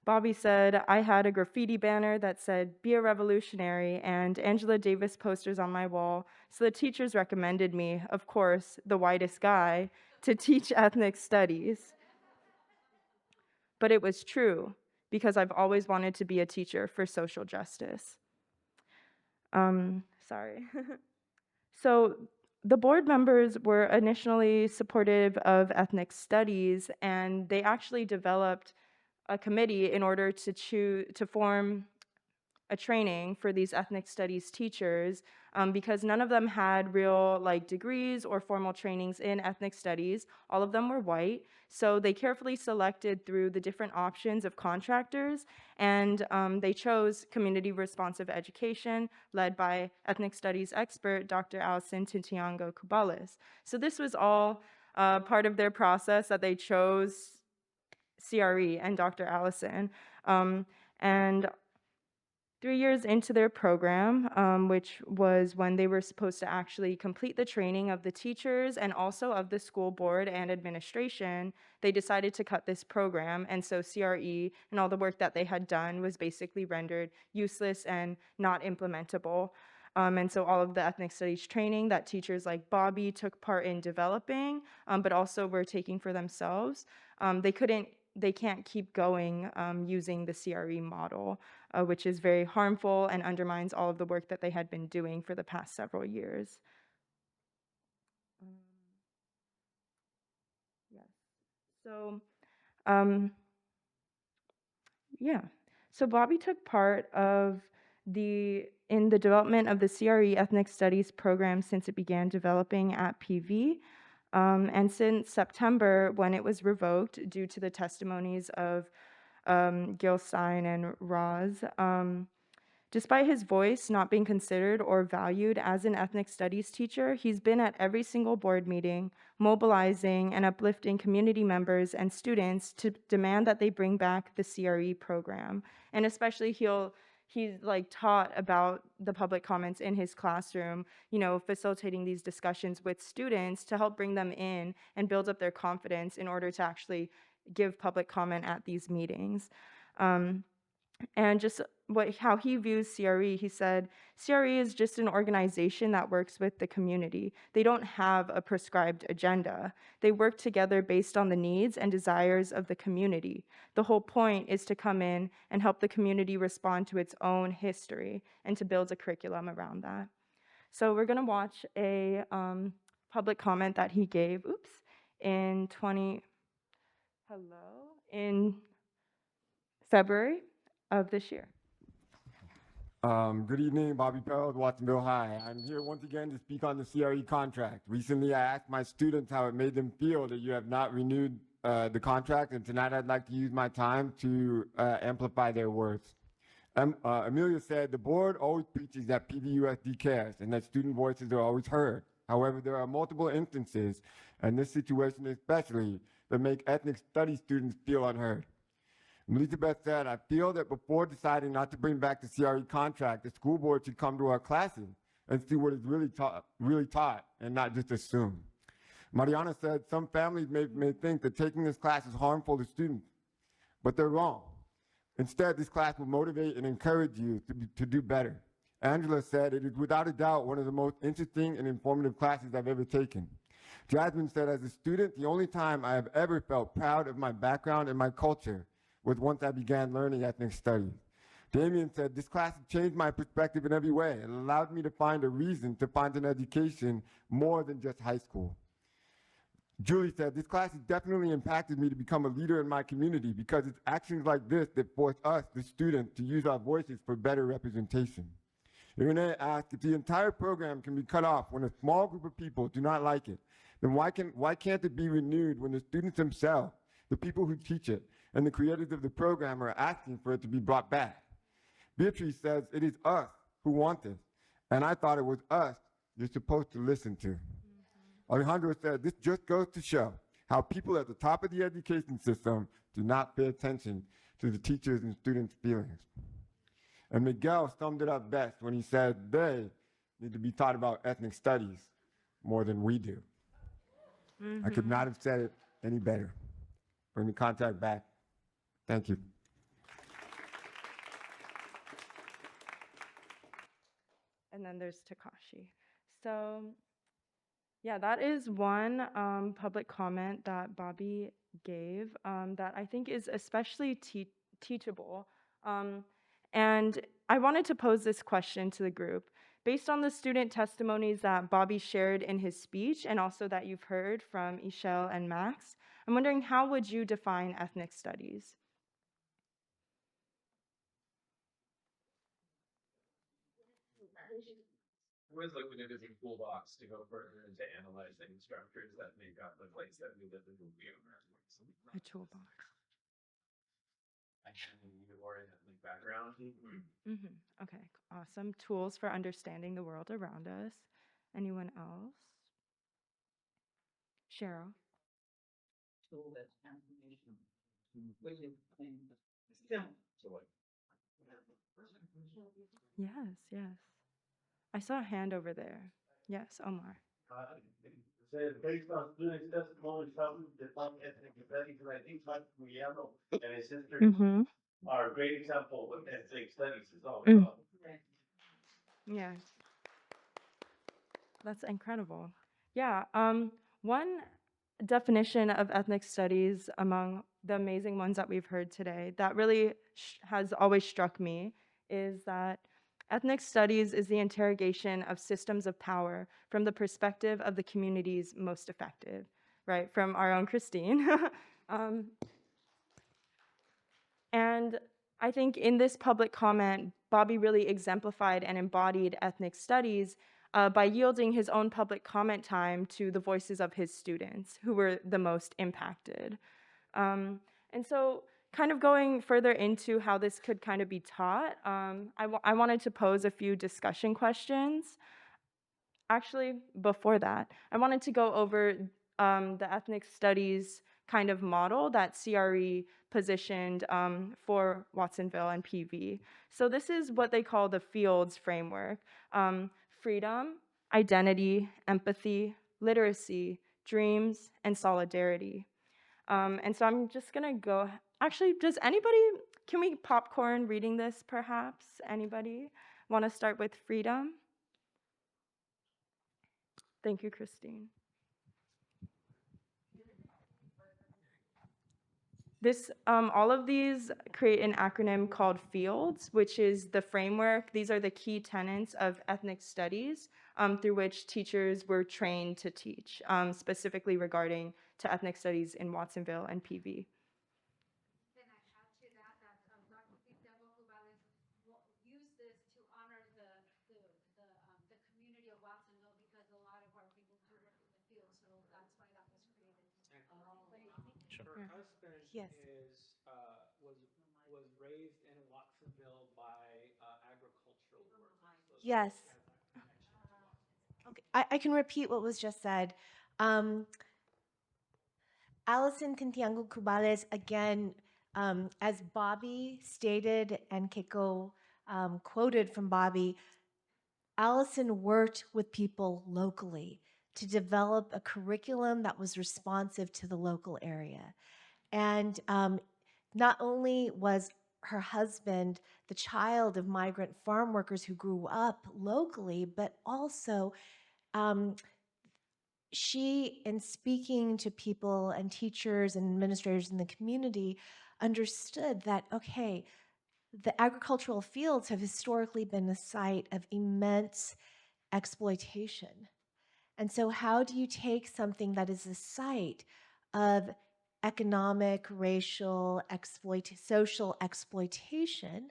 Bobby said, I had a graffiti banner that said, "Be a revolutionary," and Angela Davis posters on my wall, so the teachers recommended me, of course, the whitest guy, to teach ethnic studies. But it was true, because I've always wanted to be a teacher for social justice. So the board members were initially supportive of ethnic studies, and they actually developed a committee in order to form a training for these ethnic studies teachers because none of them had real degrees or formal trainings in ethnic studies. All of them were white. So they carefully selected through the different options of contractors, and they chose community responsive education led by ethnic studies expert Dr. Alison Tintiango Kubales. So this was all part of their process that they chose CRE and Dr. Allison. And 3 years into their program, which was when they were supposed to actually complete the training of the teachers and also of the school board and administration, they decided to cut this program. And so CRE and all the work that they had done was basically rendered useless and not implementable. And so all of the ethnic studies training that teachers like Bobby took part in developing, but also were taking for themselves, they can't keep going using the CRE model, which is very harmful and undermines all of the work that they had been doing for the past several years. Yes. So, yeah. So Bobby took part in the development of the CRE Ethnic Studies program since it began developing at PV. And since September, when it was revoked due to the testimonies of Gil Stein and Roz, despite his voice not being considered or valued as an ethnic studies teacher, he's been at every single board meeting, mobilizing and uplifting community members and students to demand that they bring back the CRE program. And especially he's taught about the public comments in his classroom, facilitating these discussions with students to help bring them in and build up their confidence in order to actually give public comment at these meetings. And just how he views CRE, he said, CRE is just an organization that works with the community. They don't have a prescribed agenda. They work together based on the needs and desires of the community. The whole point is to come in and help the community respond to its own history and to build a curriculum around that. So we're gonna watch a public comment that he gave, in February of this year. Good evening, Bobby Pelz, Watsonville High. I'm here once again to speak on the CRE contract. Recently, I asked my students how it made them feel that you have not renewed the contract, and tonight I'd like to use my time to amplify their words. Amelia said, the board always preaches that PVUSD cares and that student voices are always heard. However, there are multiple instances, and this situation especially, that make ethnic studies students feel unheard. Elizabeth said, I feel that before deciding not to bring back the CRE contract, the school board should come to our classes and see what is really taught and not just assume. Mariana said, some families may think that taking this class is harmful to students, but they're wrong. Instead, this class will motivate and encourage you to do better. Angela said, it is without a doubt one of the most interesting and informative classes I've ever taken. Jasmine said, as a student, the only time I have ever felt proud of my background and my culture was once I began learning ethnic studies. Damien said, this class has changed my perspective in every way and allowed me to find a reason to find an education more than just high school. Julie said, this class has definitely impacted me to become a leader in my community because it's actions like this that force us, the students, to use our voices for better representation. Renee asked, if the entire program can be cut off when a small group of people do not like it, then why can't it be renewed when the students themselves, the people who teach it, and the creators of the program are asking for it to be brought back? Beatrice says, it is us who want this, and I thought it was us you're supposed to listen to. Alejandro said, this just goes to show how people at the top of the education system do not pay attention to the teachers' and students' feelings. And Miguel summed it up best when he said they need to be taught about ethnic studies more than we do. I could not have said it any better. Bring the contract back. Thank you. And then there's Takashi. So yeah, that is one public comment that Bobby gave that I think is especially teachable. And I wanted to pose this question to the group. Based on the student testimonies that Bobby shared in his speech and also that you've heard from Ixel and Max, I'm wondering, how would you define ethnic studies? was looking at it as a toolbox to go further into analyzing structures that make up the place that we live in the A toolbox. or ethnic background. Okay, awesome. Tools for understanding the world around us. Anyone else? Cheryl? Tool that's transformation. Yes, yes. I saw a hand over there. Yes, Omar. Says based on students' testimony, some define ethnic studies, and I think Maximiliano and his sister Mm-hmm. are a great example of what ethnic studies is all Mm. about. Yeah. That's incredible. Yeah. One definition of ethnic studies among the amazing ones that we've heard today that really has always struck me is that ethnic studies is the interrogation of systems of power from the perspective of the communities most affected, right? From our own Christine. And I think in this public comment, Bobby really exemplified and embodied ethnic studies by yielding his own public comment time to the voices of his students who were the most impacted. And so kind of going further into how this could kind of be taught, I wanted to pose a few discussion questions. Actually, before that, I wanted to go over the ethnic studies kind of model that CRE positioned for Watsonville and PV. So this is what they call the fields framework. Freedom, identity, empathy, literacy, dreams, and solidarity. And so I'm just gonna go, actually, can we popcorn reading this perhaps? Anybody wanna start with freedom? Thank you, Christine. All of these create an acronym called FIELDS, which is the framework. These are the key tenets of ethnic studies through which teachers were trained to teach, specifically regarding to ethnic studies in Watsonville and PV. Can I add to that Dr. used this to honor the community of Watsonville because a lot of our people do work in the field, so that's why that was created. Her husband Yes. was raised in Watsonville by agricultural workers. So Yes. she has that connection to Watsonville. Okay, I can repeat what was just said. Alison Cantiango Cubales, again, as Bobby stated and Keiko quoted from Bobby, Allison worked with people locally to develop a curriculum that was responsive to the local area. And not only was her husband the child of migrant farm workers who grew up locally, but also she, in speaking to people and teachers and administrators in the community, understood that, okay, the agricultural fields have historically been a site of immense exploitation. And so how do you take something that is a site of economic, racial, social exploitation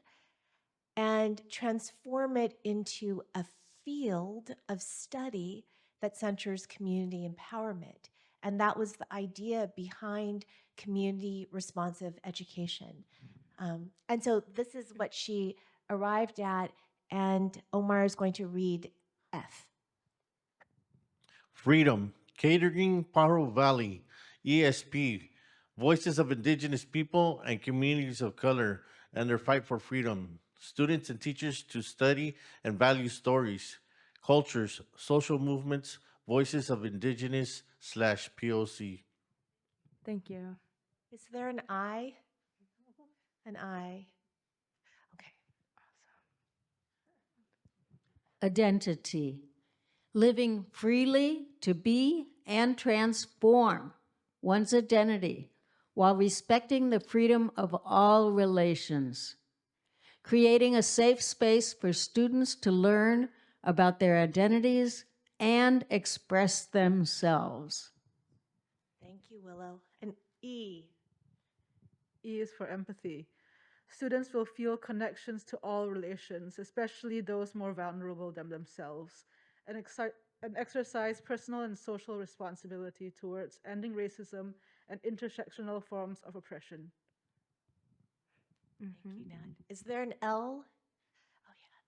and transform it into a field of study that centers community empowerment? And that was the idea behind community responsive education. And so this is what she arrived at, and Omar is going to read F. Freedom, Catering Pajaro Valley, ESP, Voices of Indigenous People and Communities of Color and their fight for freedom. Students and teachers to study and value stories, cultures, social movements, voices of Indigenous/POC. Thank you. Is there an I? An I. Okay. Identity, living freely to be and transform one's identity while respecting the freedom of all relations, creating a safe space for students to learn about their identities and express themselves. Thank you, Willow. And E. E is for empathy. Students will feel connections to all relations, especially those more vulnerable than themselves, and exercise personal and social responsibility towards ending racism and intersectional forms of oppression. Thank you, Nat. Is there an L? Oh, yeah,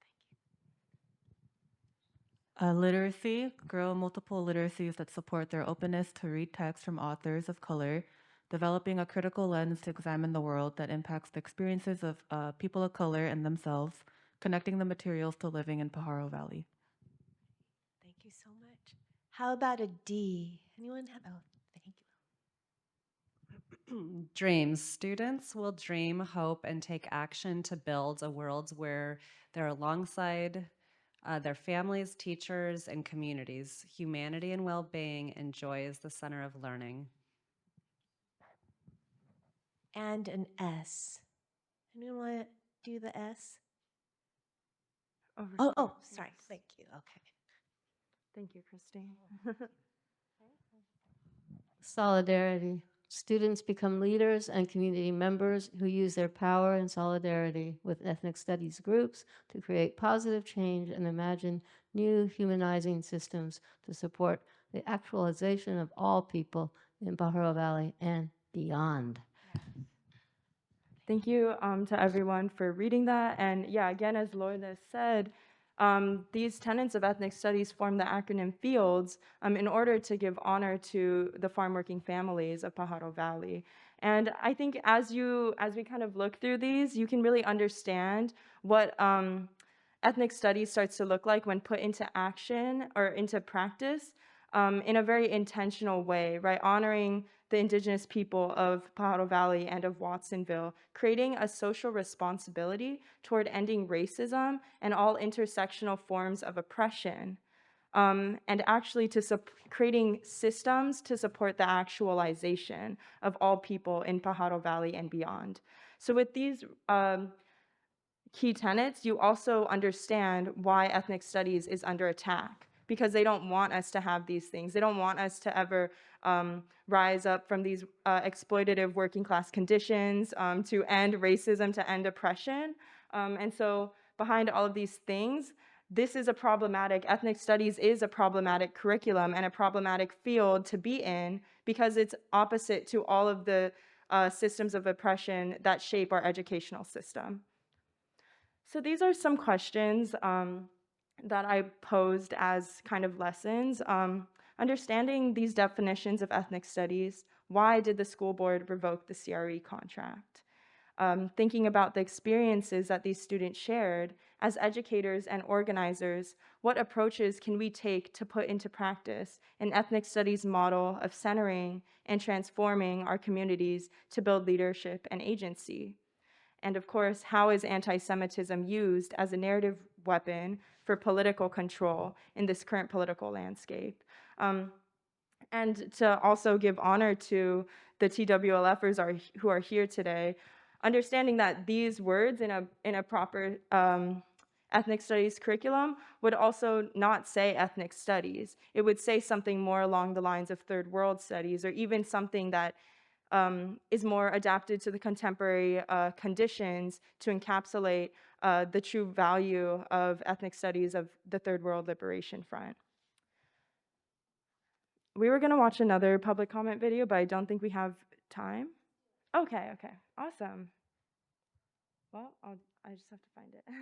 thank you. Literacy, grow multiple literacies that support their openness to read texts from authors of color, developing a critical lens to examine the world that impacts the experiences of people of color and themselves, connecting the materials to living in Pajaro Valley. Thank you so much. How about a D? Anyone have? Oh, thank you. Dreams. Students will dream, hope, and take action to build a world where they're alongside their families, teachers, and communities. Humanity and well-being and joy is the center of learning. And an S. Anyone want to do the S? Oh, sorry. Thank you. Okay. Thank you, Christine. Solidarity. Students become leaders and community members who use their power and solidarity with ethnic studies groups to create positive change and imagine new humanizing systems to support the actualization of all people in Pajaro Valley and beyond. Thank you to everyone for reading that. And yeah, again, as Lourdes said, these tenets of ethnic studies form the acronym FIELDS in order to give honor to the farm working families of Pajaro Valley. And I think as we kind of look through these, you can really understand what ethnic studies starts to look like when put into action or into practice in a very intentional way, right? Honoring the indigenous people of Pajaro Valley and of Watsonville, creating a social responsibility toward ending racism and all intersectional forms of oppression, and actually creating systems to support the actualization of all people in Pajaro Valley and beyond. So with these key tenets, you also understand why ethnic studies is under attack, because they don't want us to have these things. They don't want us to ever rise up from these exploitative working class conditions, to end racism, to end oppression. And so behind all of these things, this is a problematic, ethnic studies is a problematic curriculum and a problematic field to be in, because it's opposite to all of the systems of oppression that shape our educational system. So these are some questions that I posed as kind of lessons. Understanding these definitions of ethnic studies, why did the school board revoke the CRE contract? Thinking about the experiences that these students shared, as educators and organizers, what approaches can we take to put into practice an ethnic studies model of centering and transforming our communities to build leadership and agency? And of course, how is anti-Semitism used as a narrative weapon for political control in this current political landscape? And to also give honor to the TWLFers who are here today, understanding that these words in a proper ethnic studies curriculum would also not say ethnic studies. It would say something more along the lines of third world studies, or even something that is more adapted to the contemporary conditions to encapsulate the true value of ethnic studies of the Third World Liberation Front. We were gonna watch another public comment video, but I don't think we have time. Okay, awesome. Well, I just have to find it. And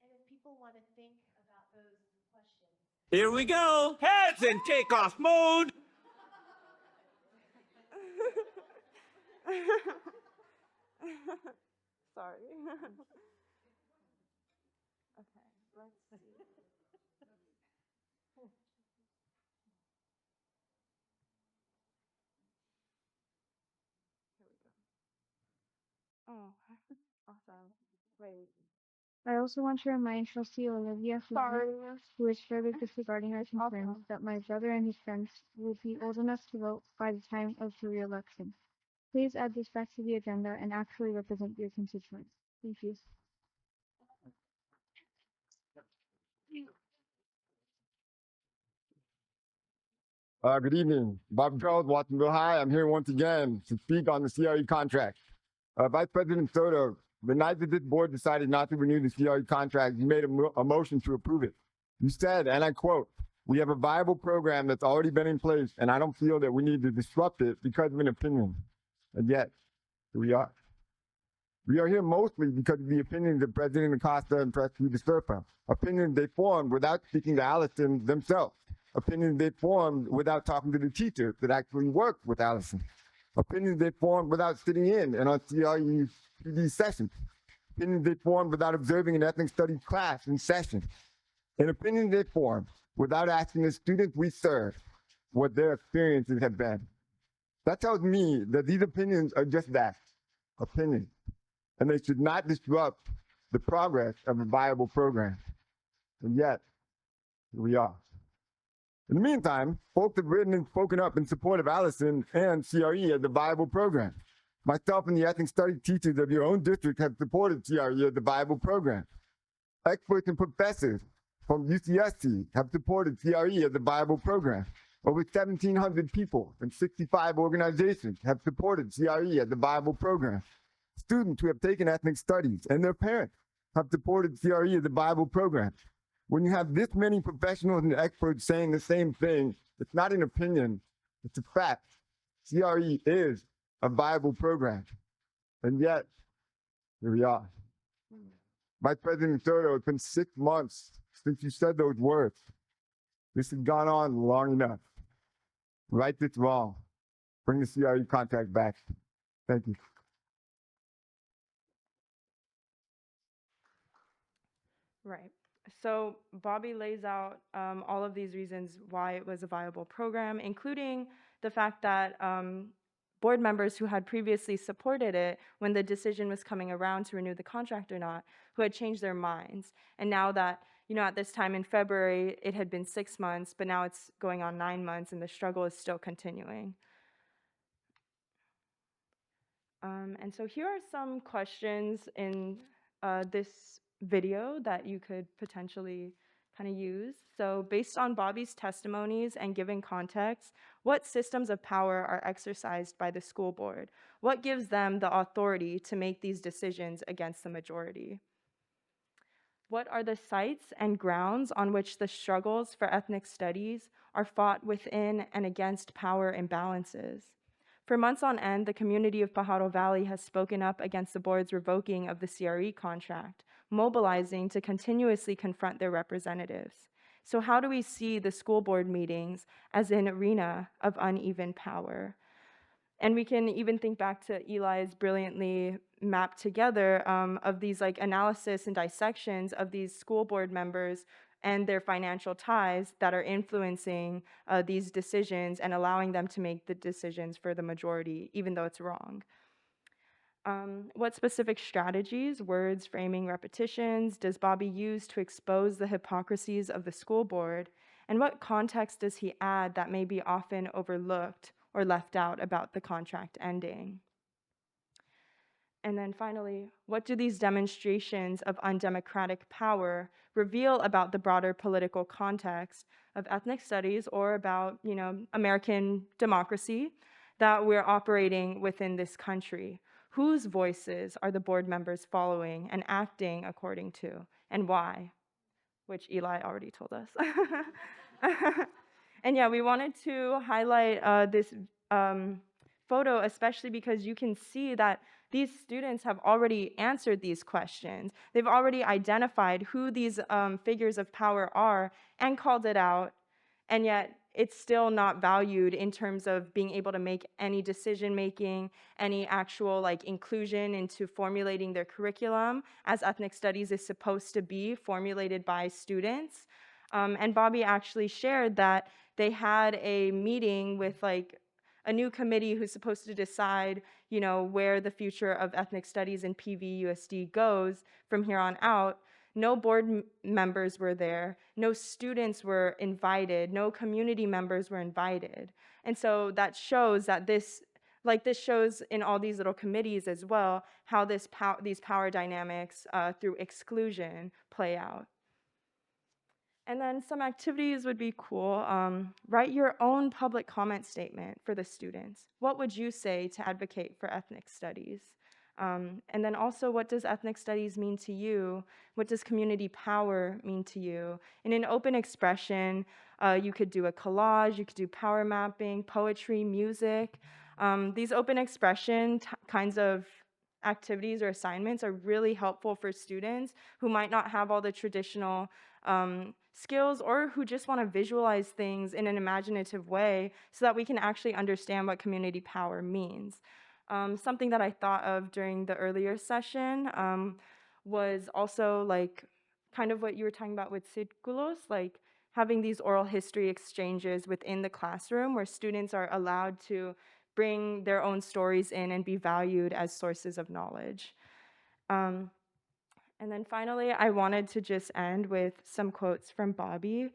if people want to think about those questions. Here we go. Heads in takeoff mode. Sorry. Okay, let's see. Here we go. Oh, awesome. Wait. I also want to remind Trustee Olivia who is further disregarding our concerns, that my brother and his friends will be old enough to vote by the time of the re-election. Please add this back to the agenda and actually represent your constituents. Thank you. Good evening. Bob Pelz, Watsonville High. I'm here once again to speak on the CRE contract. Vice President Soto The night that this board decided not to renew the CRE contract, you made a motion to approve it. You said, and I quote, "We have a viable program that's already been in place, and I don't feel that we need to disrupt it because of an opinion." And yet, here we are. We are here mostly because of the opinions of President Acosta and Prosecutor Serpa. Opinions they formed without speaking to Allison themselves. Opinions they formed without talking to the teachers that actually worked with Allison. Opinions they formed without sitting in and on CRE PD sessions. Opinions they formed without observing an ethnic studies class in session. And opinions they formed without asking the students we serve what their experiences have been. That tells me that these opinions are just that, opinions. And they should not disrupt the progress of a viable program. And yet, here we are. In the meantime, folks have written and spoken up in support of Allison and CRE as a viable program. Myself and the ethnic studies teachers of your own district have supported CRE as a viable program. Experts and professors from UCSC have supported CRE as a viable program. Over 1,700 people and 65 organizations have supported CRE as a viable program. Students who have taken ethnic studies and their parents have supported CRE as a viable program. When you have this many professionals and experts saying the same thing, it's not an opinion, it's a fact. CRE is a viable program. And yet, here we are. Vice President Soto, it's been 6 months since you said those words. This has gone on long enough. Right this wrong. Bring the CRE contract back. Thank you. Right. So Bobby lays out all of these reasons why it was a viable program, including the fact that board members who had previously supported it when the decision was coming around to renew the contract or not, who had changed their minds. And now that, at this time in February, it had been 6 months, but now it's going on 9 months and the struggle is still continuing. And so here are some questions in this video that you could potentially kind of use. So based on Bobby's testimonies and giving context, what systems of power are exercised by the school board? What gives them the authority to make these decisions against the majority? What are the sites and grounds on which the struggles for ethnic studies are fought within and against power imbalances? For months on end, the community of Pajaro Valley has spoken up against the board's revoking of the CRE contract, mobilizing to continuously confront their representatives. So how do we see the school board meetings as an arena of uneven power? And we can even think back to Eli's brilliantly mapped together of these analysis and dissections of these school board members and their financial ties that are influencing these decisions and allowing them to make the decisions for the majority, even though it's wrong. What specific strategies, words, framing, repetitions does Bobby use to expose the hypocrisies of the school board? And what context does he add that may be often overlooked or left out about the contract ending? And then finally, what do these demonstrations of undemocratic power reveal about the broader political context of ethnic studies or about, American democracy that we're operating within this country? Whose voices are the board members following and acting according to, and why? Which Eli already told us. And yeah, we wanted to highlight this photo, especially because you can see that these students have already answered these questions. They've already identified who these figures of power are and called it out, and yet it's still not valued in terms of being able to make any decision making, any actual inclusion into formulating their curriculum as ethnic studies is supposed to be formulated by students. And Bobby actually shared that they had a meeting with a new committee who's supposed to decide, where the future of ethnic studies in PVUSD goes from here on out. No board members were there, no students were invited, no community members were invited. And so that shows that this shows in all these little committees as well, how these power dynamics through exclusion play out. And then some activities would be cool. Write your own public comment statement for the students. What would you say to advocate for ethnic studies? And then also, what does ethnic studies mean to you? What does community power mean to you? In an open expression, you could do a collage, you could do power mapping, poetry, music. These open expression kinds of activities or assignments are really helpful for students who might not have all the traditional skills, or who just want to visualize things in an imaginative way so that we can actually understand what community power means. Something that I thought of during the earlier session was also like kind of what you were talking about with círculos, like having these oral history exchanges within the classroom where students are allowed to bring their own stories in and be valued as sources of knowledge. And then finally, I wanted to just end with some quotes from Bobby.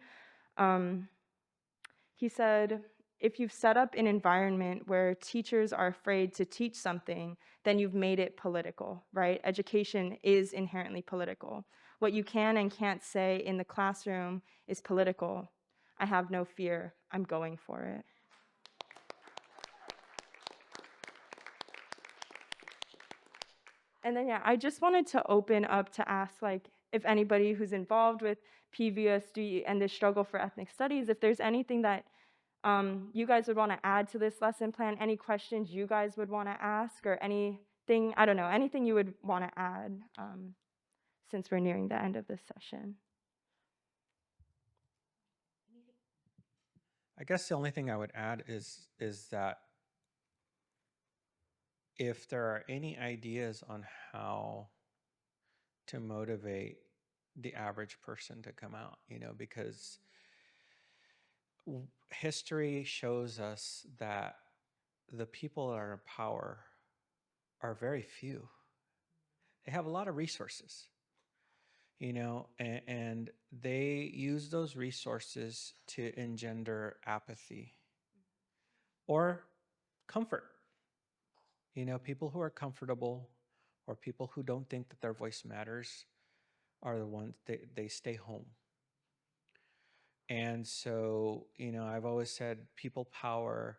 He said, if you've set up an environment where teachers are afraid to teach something, then you've made it political, right? Education is inherently political. What you can and can't say in the classroom is political. I have no fear. I'm going for it. And then, yeah, I just wanted to open up to ask, like, if anybody who's involved with PVUSD and the struggle for ethnic studies, if there's anything that you guys would want to add to this lesson plan, any questions you guys would want to ask, or anything, I don't know, anything you would want to add since we're nearing the end of this session. I guess the only thing I would add is that if there are any ideas on how to motivate the average person to come out, because history shows us that the people that are in power are very few. They have a lot of resources, and they use those resources to engender apathy or comfort. People who are comfortable or people who don't think that their voice matters are the ones they stay home. And so, I've always said people power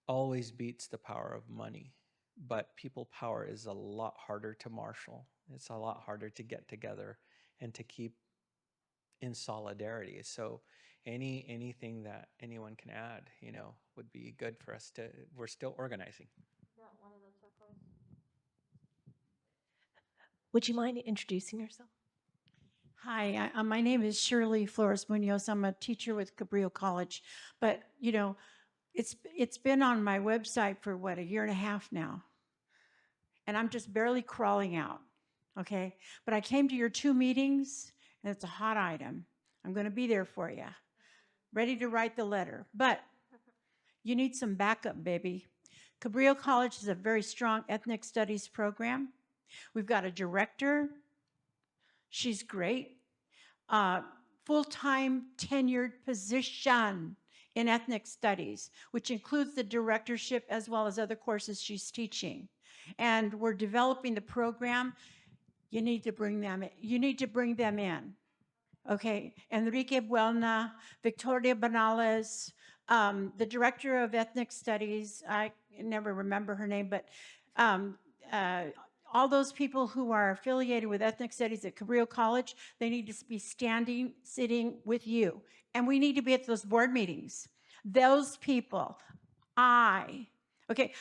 always beats the power of money, but people power is a lot harder to marshal. It's a lot harder to get together and to keep in solidarity. So anything that anyone can add, would be good for us we're still organizing. Would you mind introducing yourself? Hi, my name is Shirley Flores Munoz. I'm a teacher with Gabriel College, but it's been on my website for what, a year and a half now, and I'm just barely crawling out. Okay, but I came to your 2 meetings, and it's a hot item. I'm going to be there for you, ready to write the letter. But you need some backup, baby. Gabriel College is a very strong ethnic studies program. We've got a director. She's great. Full-time tenured position in ethnic studies, which includes the directorship as well as other courses she's teaching. And we're developing the program. You need to bring them in. Okay, Enrique Buelna, Victoria Banales, the director of ethnic studies, I never remember her name, but all those people who are affiliated with ethnic studies at Gabriel College, they need to be sitting with you. And we need to be at those board meetings. Those people, okay,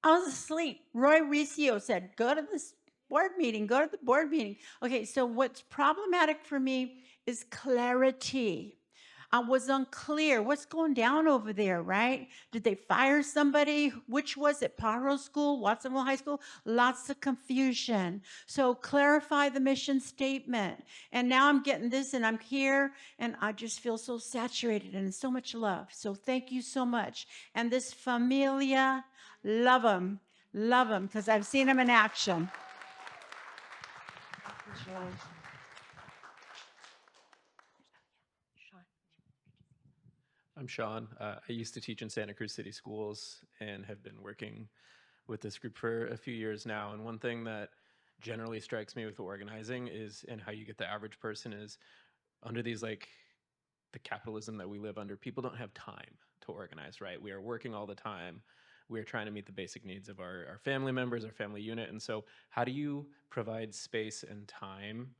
I was asleep. Roy Riccio said, go to this board meeting, go to the board meeting. Okay, so what's problematic for me is clarity. I was unclear. What's going down over there, right? Did they fire somebody? Which was it? Pajaro School, Watsonville High School? Lots of confusion. So clarify the mission statement. And now I'm getting this and I'm here and I just feel so saturated and so much love. So thank you so much. And this familia, love them, because I've seen them in action. I'm Sean. I used to teach in Santa Cruz City Schools and have been working with this group for a few years now. And one thing that generally strikes me with organizing is, and how you get the average person is, under these, like, the capitalism that we live under, people don't have time to organize, right? We are working all the time. we're trying to meet the basic needs of our family members, our family unit. And so how do you provide space and time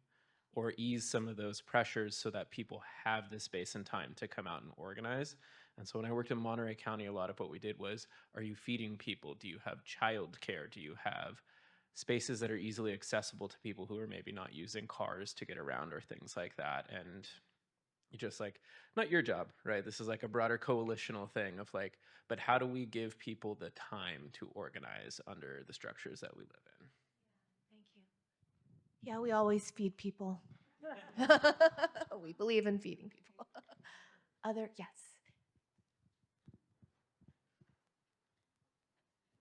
or ease some of those pressures so that people have the space and time to come out and organize? And so when I worked in Monterey County, a lot of what we did was, are you feeding people? Do you have childcare? Do you have spaces that are easily accessible to people who are maybe not using cars to get around or things like that? And you just like, not your job, right? This is like a broader coalitional thing of like, but how do we give people the time to organize under the structures that we live in? Thank you. Yeah, we always feed people. We believe in feeding people. Yes.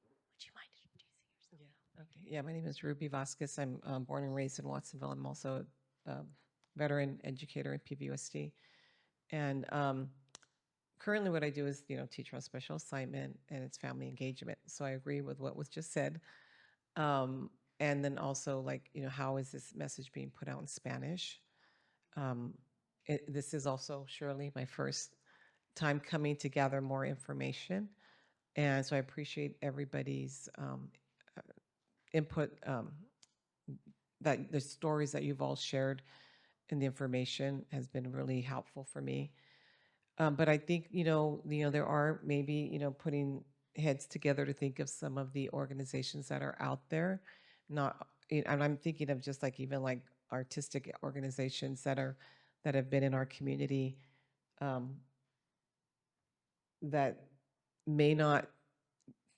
Would you mind introducing yourself? Okay. Yeah, my name is Ruby Vasquez. I'm born and raised in Watsonville. I'm also a veteran educator at PVUSD. And currently what I do is, teach on special assignment, and it's family engagement. So I agree with what was just said. And then also, like, how is this message being put out in Spanish? This is also surely my first time coming to gather more information. And so I appreciate everybody's input, that the stories that you've all shared and the information has been really helpful for me. But I think, there are maybe, putting heads together to think of some of the organizations that are out there. And I'm thinking of just like even like artistic organizations that have been in our community, that may not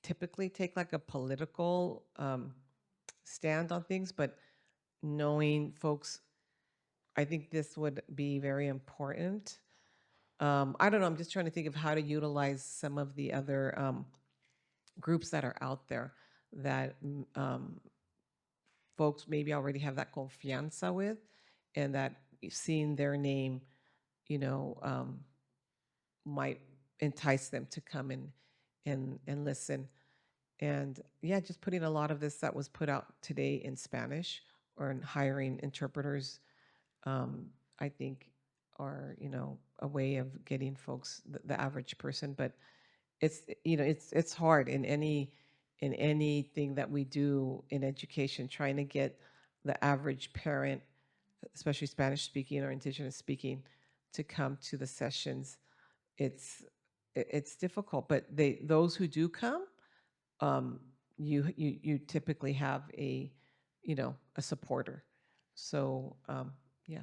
typically take like a political stand on things, but knowing folks, I think this would be very important. I don't know, I'm just trying to think of how to utilize some of the other groups that are out there that folks maybe already have that confianza with, and that seeing their name, might entice them to come and listen. And yeah, just putting a lot of this that was put out today in Spanish, or in hiring interpreters, I think are, a way of getting folks, the average person. But it's hard in anything that we do in education, trying to get the average parent, especially Spanish speaking or indigenous speaking, to come to the sessions. It's difficult, but those who do come, you typically have a supporter. So yeah.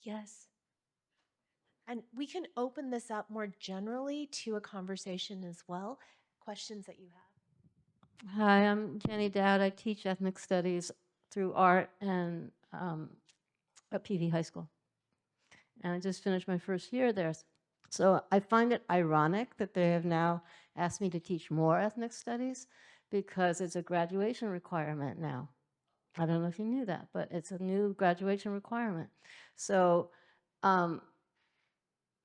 Yes. And we can open this up more generally to a conversation as well. Questions that you have? Hi, I'm Jenny Dowd. I teach ethnic studies through art and at PV High School. And I just finished my first year there. So I find it ironic that they have now asked me to teach more ethnic studies, because it's a graduation requirement now. I don't know if you knew that, but it's a new graduation requirement. So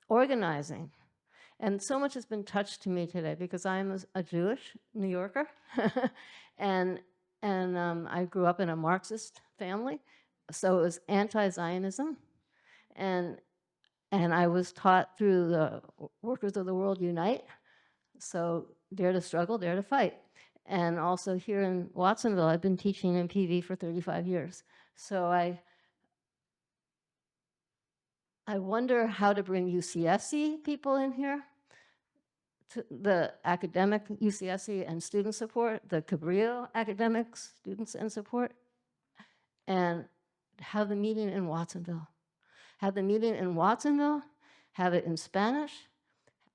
organizing. And so much has been touched to me today, because I'm a Jewish New Yorker, and I grew up in a Marxist family, so it was anti-Zionism, and I was taught through the Workers of the World Unite, so dare to struggle, dare to fight. And also here in Watsonville, I've been teaching in PV for 35 years, so I wonder how to bring UCSC people in here, to the academic UCSC and student support, the Gabriel academics, students and support, and have the meeting in Watsonville. Have the meeting in Watsonville, have it in Spanish.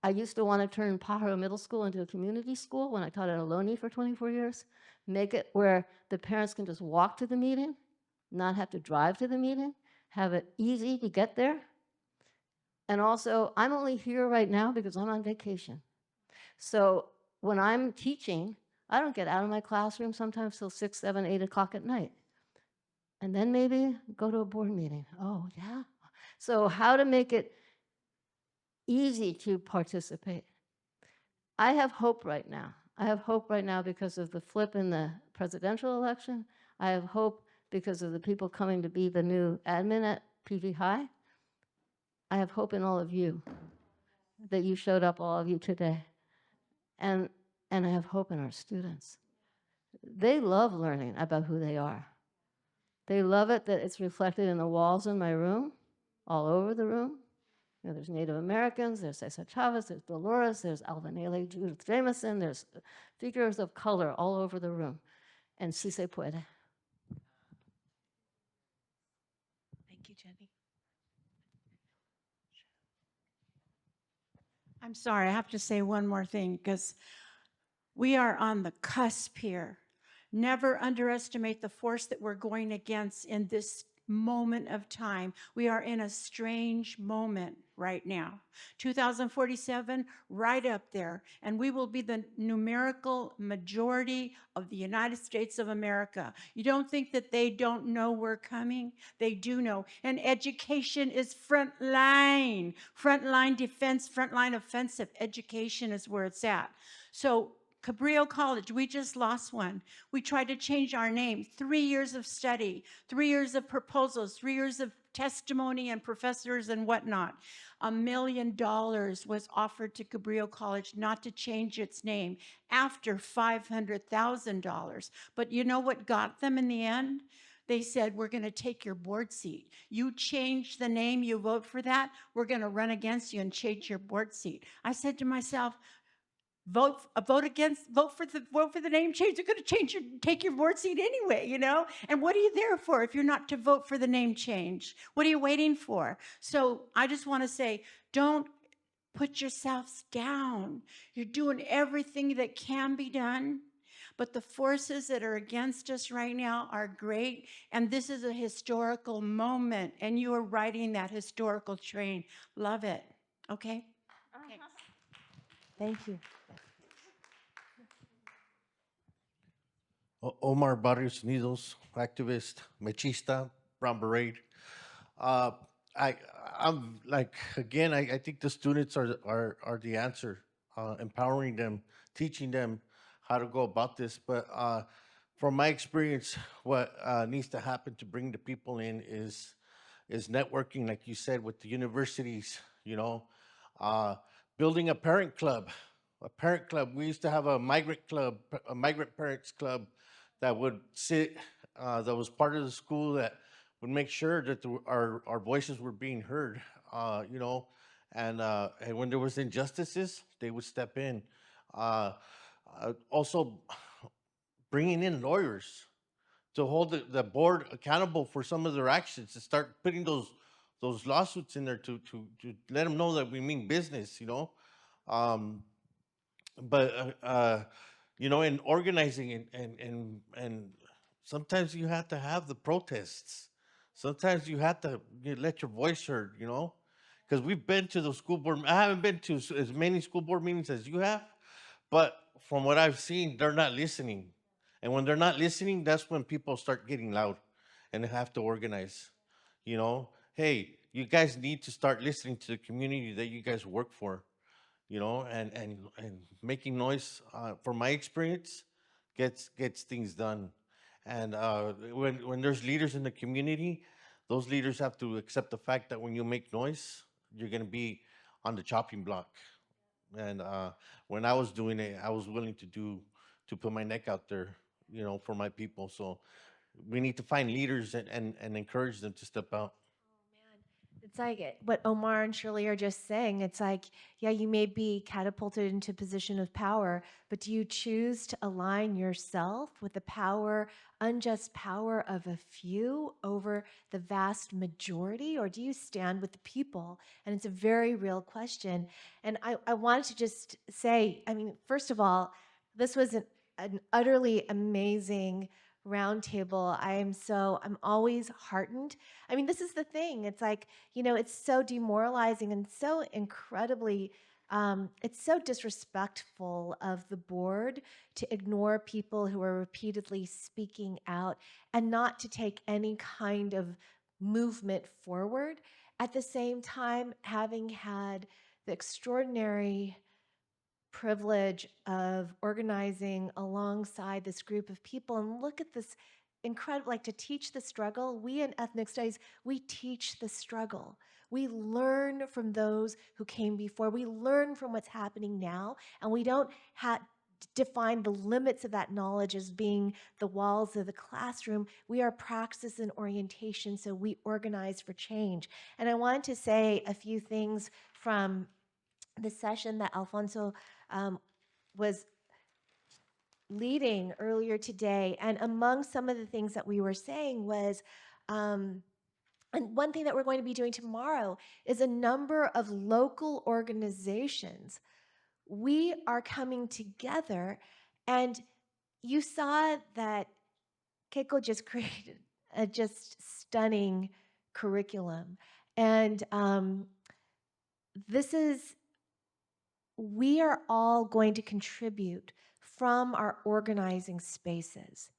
I used to want to turn Pajaro Middle School into a community school when I taught at Ohlone for 24 years. Make it where the parents can just walk to the meeting, not have to drive to the meeting, have it easy to get there. And also, I'm only here right now because I'm on vacation. So when I'm teaching, I don't get out of my classroom sometimes till 6, 7, 8 o'clock at night. And then maybe go to a board meeting. Oh, yeah. So how to make it easy to participate. I have hope right now. I have hope right now because of the flip in the presidential election. I have hope because of the people coming to be the new admin at PV High. I have hope in all of you, that you showed up, all of you today. And I have hope in our students. They love learning about who they are. They love it that it's reflected in the walls in my room, all over the room. You know, there's Native Americans, there's Cesar Chavez, there's Dolores, there's Alvin Ailey, Judith Jameson, there's figures of color all over the room. And si se puede. Thank you, Jenny. I'm sorry, I have to say one more thing because we are on the cusp here. Never underestimate the force that we're going against in this moment of time. We are in a strange moment right now. 2047, right up there. And we will be the numerical majority of the United States of America. You don't think that they don't know we're coming? They do know. And education is frontline defense, frontline offensive. Education is where it's at. So Cabrillo College, we just lost one. We tried to change our name. 3 years of study, 3 years of proposals, 3 years of testimony and professors and whatnot. $1 million was offered to Cabrillo College not to change its name after $500,000. But you know what got them in the end? They said, we're going to take your board seat. You change the name, you vote for that, we're going to run against you and change your board seat. I said to myself, vote for the name change. They're going to take your board seat anyway, you know? And what are you there for if you're not to vote for the name change? What are you waiting for? So I just want to say, don't put yourselves down. You're doing everything that can be done. But the forces that are against us right now are great. And this is a historical moment. And you are riding that historical train. Love it. Okay? Okay. Thank you. Omar Barrios Nidos, activist, machista, brown beret. I'm like, again, I think the students are the answer, empowering them, teaching them how to go about this. But from my experience, what needs to happen to bring the people in is networking, like you said, with the universities, you know, building a parent club. A parent club. We used to have a migrant club, a migrant parents club that would sit, that was part of the school that would make sure that our voices were being heard, you know, and when there was injustices, they would step in. Also, bringing in lawyers to hold the board accountable for some of their actions, to start putting those lawsuits in there to let them know that we mean business, you know. But you know, in organizing and sometimes you have to have the protests. Sometimes you have to let your voice heard, you know, because we've been to the school board. I haven't been to as many school board meetings as you have, but from what I've seen, they're not listening. And when they're not listening, that's when people start getting loud and they have to organize. You know, hey, you guys need to start listening to the community that you guys work for. You know, and making noise, from my experience, gets things done. And when there's leaders in the community, those leaders have to accept the fact that when you make noise, you're going to be on the chopping block. And when I was doing it, I was willing to put my neck out there, you know, for my people. So we need to find leaders and encourage them to step out. It's like what Omar and Shirley are just saying. It's like, yeah, you may be catapulted into a position of power, but do you choose to align yourself with the power, unjust power of a few over the vast majority, or do you stand with the people? And it's a very real question. And I wanted to just say, I mean, first of all, this was an utterly amazing roundtable. I'm always heartened. I mean, this is the thing. It's like, you know, it's so demoralizing and so incredibly, it's so disrespectful of the board to ignore people who are repeatedly speaking out and not to take any kind of movement forward. At the same time, having had the extraordinary privilege of organizing alongside this group of people, and look at this incredible, like, to teach the struggle. We in ethnic studies, we teach the struggle. We learn from those who came before. We learn from what's happening now, and we don't define the limits of that knowledge as being the walls of the classroom. We are praxis and orientation, so we organize for change. And I wanted to say a few things from the session that Alfonso was leading earlier today. And among some of the things that we were saying was, and one thing that we're going to be doing tomorrow is a number of local organizations. We are coming together, and you saw that Keiko just created a just stunning curriculum. And we are all going to contribute from our organizing spaces.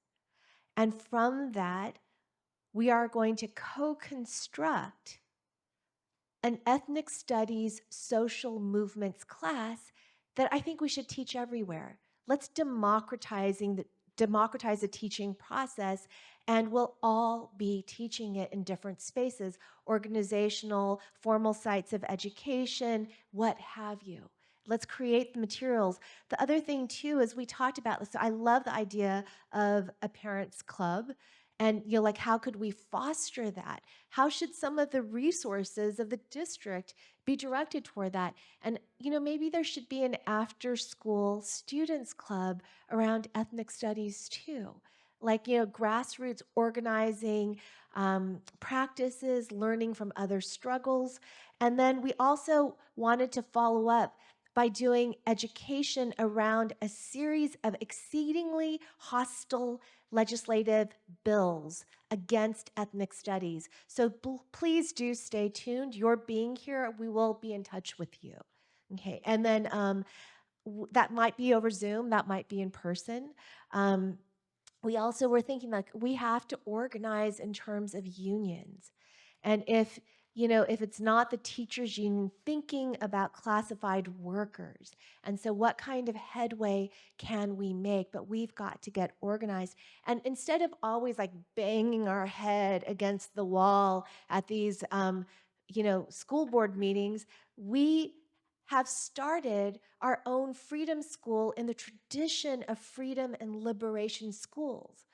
And from that, we are going to co-construct an ethnic studies social movements class that I think we should teach everywhere. Let's democratize the teaching process, and we'll all be teaching it in different spaces, organizational, formal sites of education, what have you. Let's create the materials. The other thing too is we talked about this. So I love the idea of a parents club. And like, how could we foster that? How should some of the resources of the district be directed toward that? And maybe there should be an after-school students club around ethnic studies too. Like, grassroots organizing practices, learning from other struggles. And then we also wanted to follow up by doing education around a series of exceedingly hostile legislative bills against ethnic studies. So please do stay tuned. You're being here. We will be in touch with you. Okay, and then that might be over Zoom. That might be in person. We also were thinking, like, we have to organize in terms of unions. And if it's not the teachers union, thinking about classified workers. And so what kind of headway can we make? But we've got to get organized. And instead of always like banging our head against the wall at these, school board meetings, we have started our own freedom school in the tradition of freedom and liberation schools.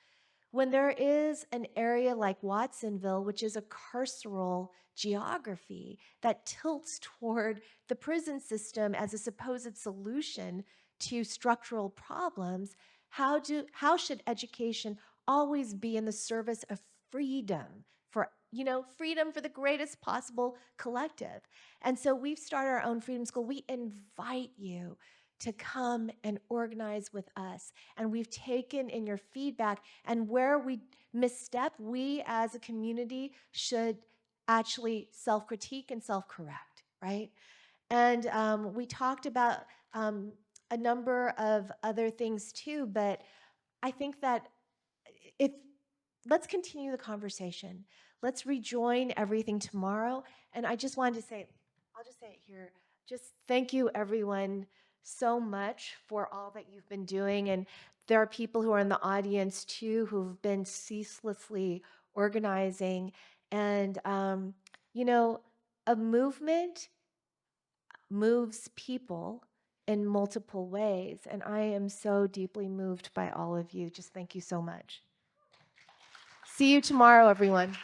When there is an area like Watsonville, which is a carceral geography that tilts toward the prison system as a supposed solution to structural problems, how should education always be in the service of freedom freedom for the greatest possible collective? And so we've started our own freedom school. We invite you to come and organize with us. And we've taken in your feedback, and where we misstep, we as a community should actually self-critique and self-correct, right? And we talked about a number of other things too, but I think that let's continue the conversation. Let's rejoin everything tomorrow. And I just wanted to say, I'll just say it here, just thank you everyone so much for all that you've been doing. And there are people who are in the audience too who've been ceaselessly organizing. And, a movement moves people in multiple ways. And I am so deeply moved by all of you. Just thank you so much. See you tomorrow, everyone.